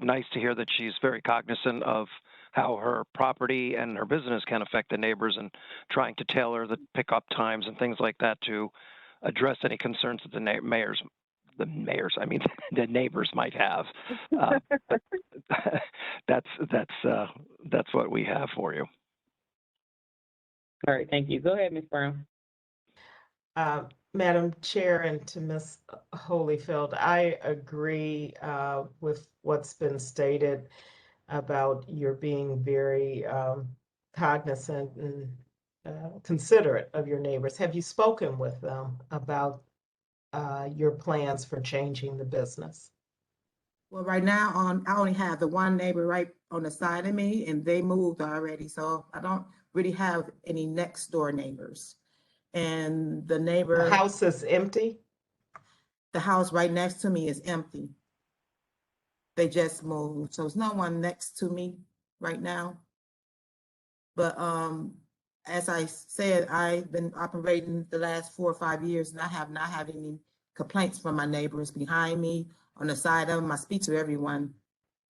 nice to hear that she's very cognizant of how her property and her business can affect the neighbors and trying to tailor the pickup times and things like that to address any concerns that the neighbors might have. That's what we have for you. All right, thank you. Go ahead, Ms. Brown. Madam Chair, and to Ms. Holyfield, I agree with what's been stated about your being very cognizant and considerate of your neighbors. Have you spoken with them about your plans for changing the business? Well, right now, I only have the one neighbor right on the side of me, and they moved already, so I don't really have any next door neighbors. And the neighbor— The house is empty? The house right next to me is empty. They just moved, so there's no one next to me right now. But as I said, I've been operating the last 4 or 5 years, and I have not had any complaints from my neighbors behind me, on the side of them. I speak to everyone.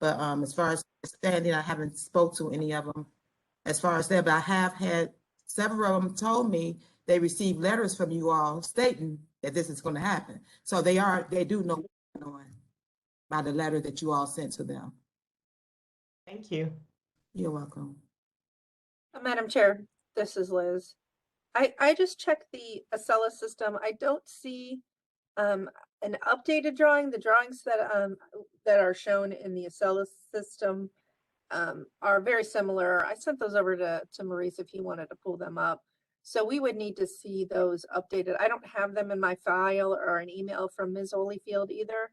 But as far as standing, I haven't spoke to any of them as far as that. But I have had several of them told me they received letters from you all stating that this is going to happen. So they do know what's going on by the letter that you all sent to them. Thank you. You're welcome. Madam Chair, this is Liz. I just checked the Acela system. I don't see an updated drawing. The drawings that are shown in the Acela system are very similar. I sent those over to Maurice if he wanted to pull them up. So we would need to see those updated. I don't have them in my file or an email from Ms. Holyfield either.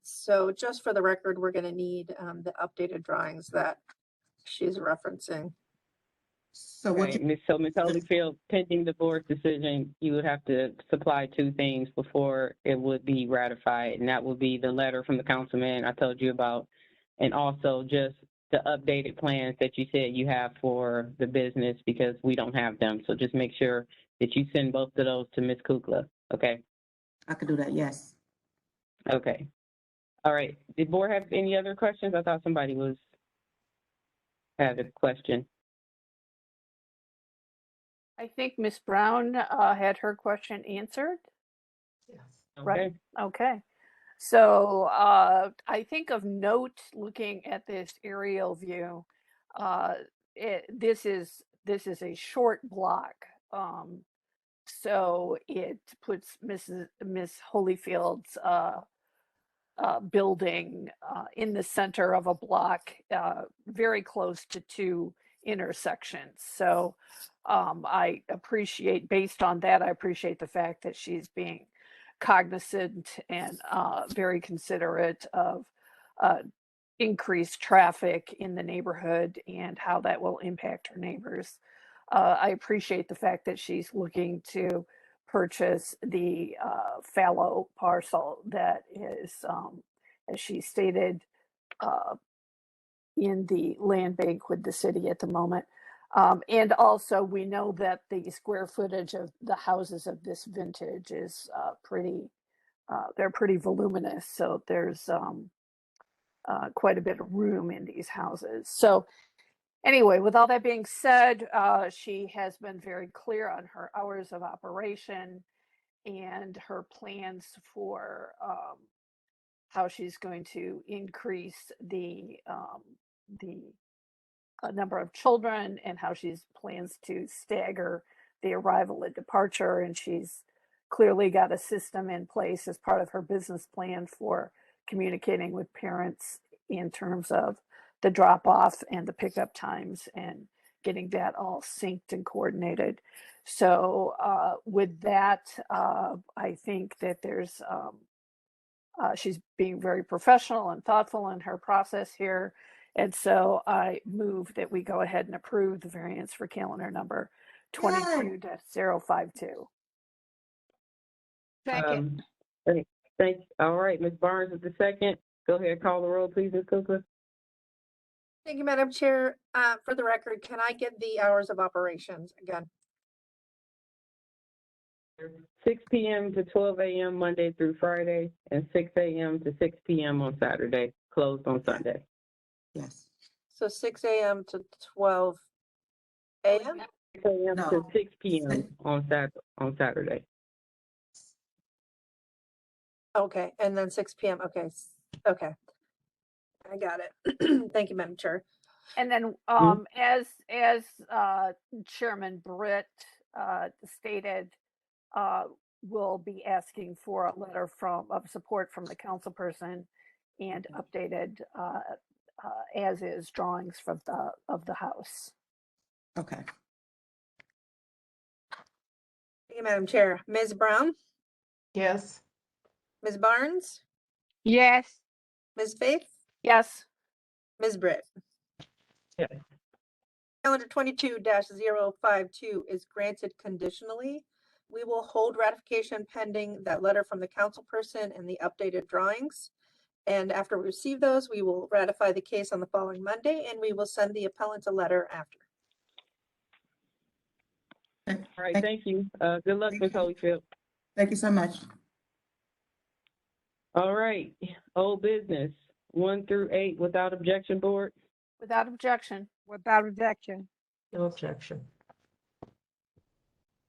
So just for the record, we're going to need the updated drawings that she's referencing. So Ms. Holyfield, pending the board's decision, you would have to supply 2 things before it would be ratified, and that would be the letter from the councilman I told you about, and also just the updated plans that you said you have for the business, because we don't have them. So just make sure that you send both of those to Ms. Kukla, okay? I could do that, yes. Okay. All right. Did the board have any other questions? I thought somebody had a question. I think Ms. Brown had her question answered. Yes. Right. Okay. So I think of note, looking at this aerial view, this is a short block. So it puts Miss Holyfield's building in the center of a block, very close to two intersections. So I appreciate, based on that, I appreciate the fact that she's being cognizant and very considerate of increased traffic in the neighborhood and how that will impact her neighbors. I appreciate the fact that she's looking to purchase the fallow parcel that is, as she stated, in the land bank with the city at the moment. And also, we know that the square footage of the houses of this vintage is they're pretty voluminous. So there's quite a bit of room in these houses. So anyway, with all that being said, she has been very clear on her hours of operation and her plans for how she's going to increase the number of children and how she plans to stagger the arrival and departure. And she's clearly got a system in place as part of her business plan for communicating with parents in terms of the drop off and the pickup times and getting that all synced and coordinated. So with that, I think that there's she's being very professional and thoughtful in her process here. And so I move that we go ahead and approve the variance for calendar number 22-052. Second. Thanks. All right, Ms. Barnes is the second. Go ahead, call the roll, please, Ms. Cooper. Thank you, Madam Chair. For the record, can I get the hours of operations again? 6 p.m. to 12 a.m. Monday through Friday, and 6 a.m. to 6 p.m. on Saturday, closed on Sunday. Yes. So 6 a.m. to 12 a.m.? 6 a.m. to 6 p.m. on Saturday. Okay, and then 6 p.m. Okay, okay. I got it. Thank you, Madam Chair. And then as Chairman Britt stated, we'll be asking for a letter of support from the council person and updated as is drawings of the house. Okay. Thank you, Madam Chair. Ms. Brown? Yes. Ms. Barnes? Yes. Ms. Faith? Yes. Ms. Britt? Yes. Calendar 22-052 is granted conditionally. We will hold ratification pending that letter from the council person and the updated drawings. And after we receive those, we will ratify the case on the following Monday, and we will send the appellant a letter after. All right, thank you. Good luck, Ms. Holyfield. Thank you so much. All right, old business, 1 through 8, without objection, board? Without objection. Without objection. No objection.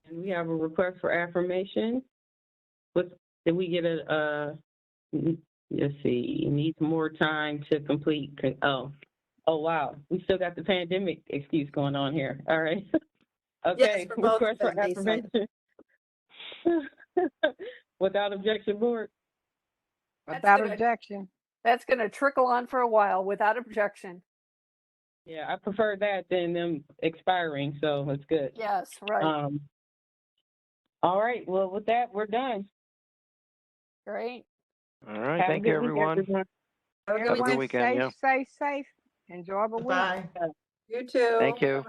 And we have a request for affirmation. Did we get let's see, needs more time to complete. Oh, wow. We still got the pandemic excuse going on here. All right. Okay, Yes, for both request of for them, they said. affirmation. Without objection, board? Without objection. That's going to trickle on for a while without objection. Yeah, I prefer that than them expiring, so it's good. Yes, right. All right, well, with that, we're done. Great. All right. Have a Thank you, good week, everyone. Have a good Have a good weekend. weekend. Safe. Enjoyable week. Bye. You too. Thank you.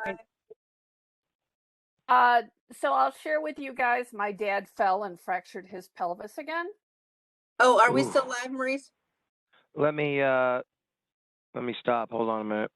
Bye. So I'll share with you guys, my dad fell and fractured his pelvis again. Oh, are we Ooh. still live, Maurice? Let me stop. Hold on a minute.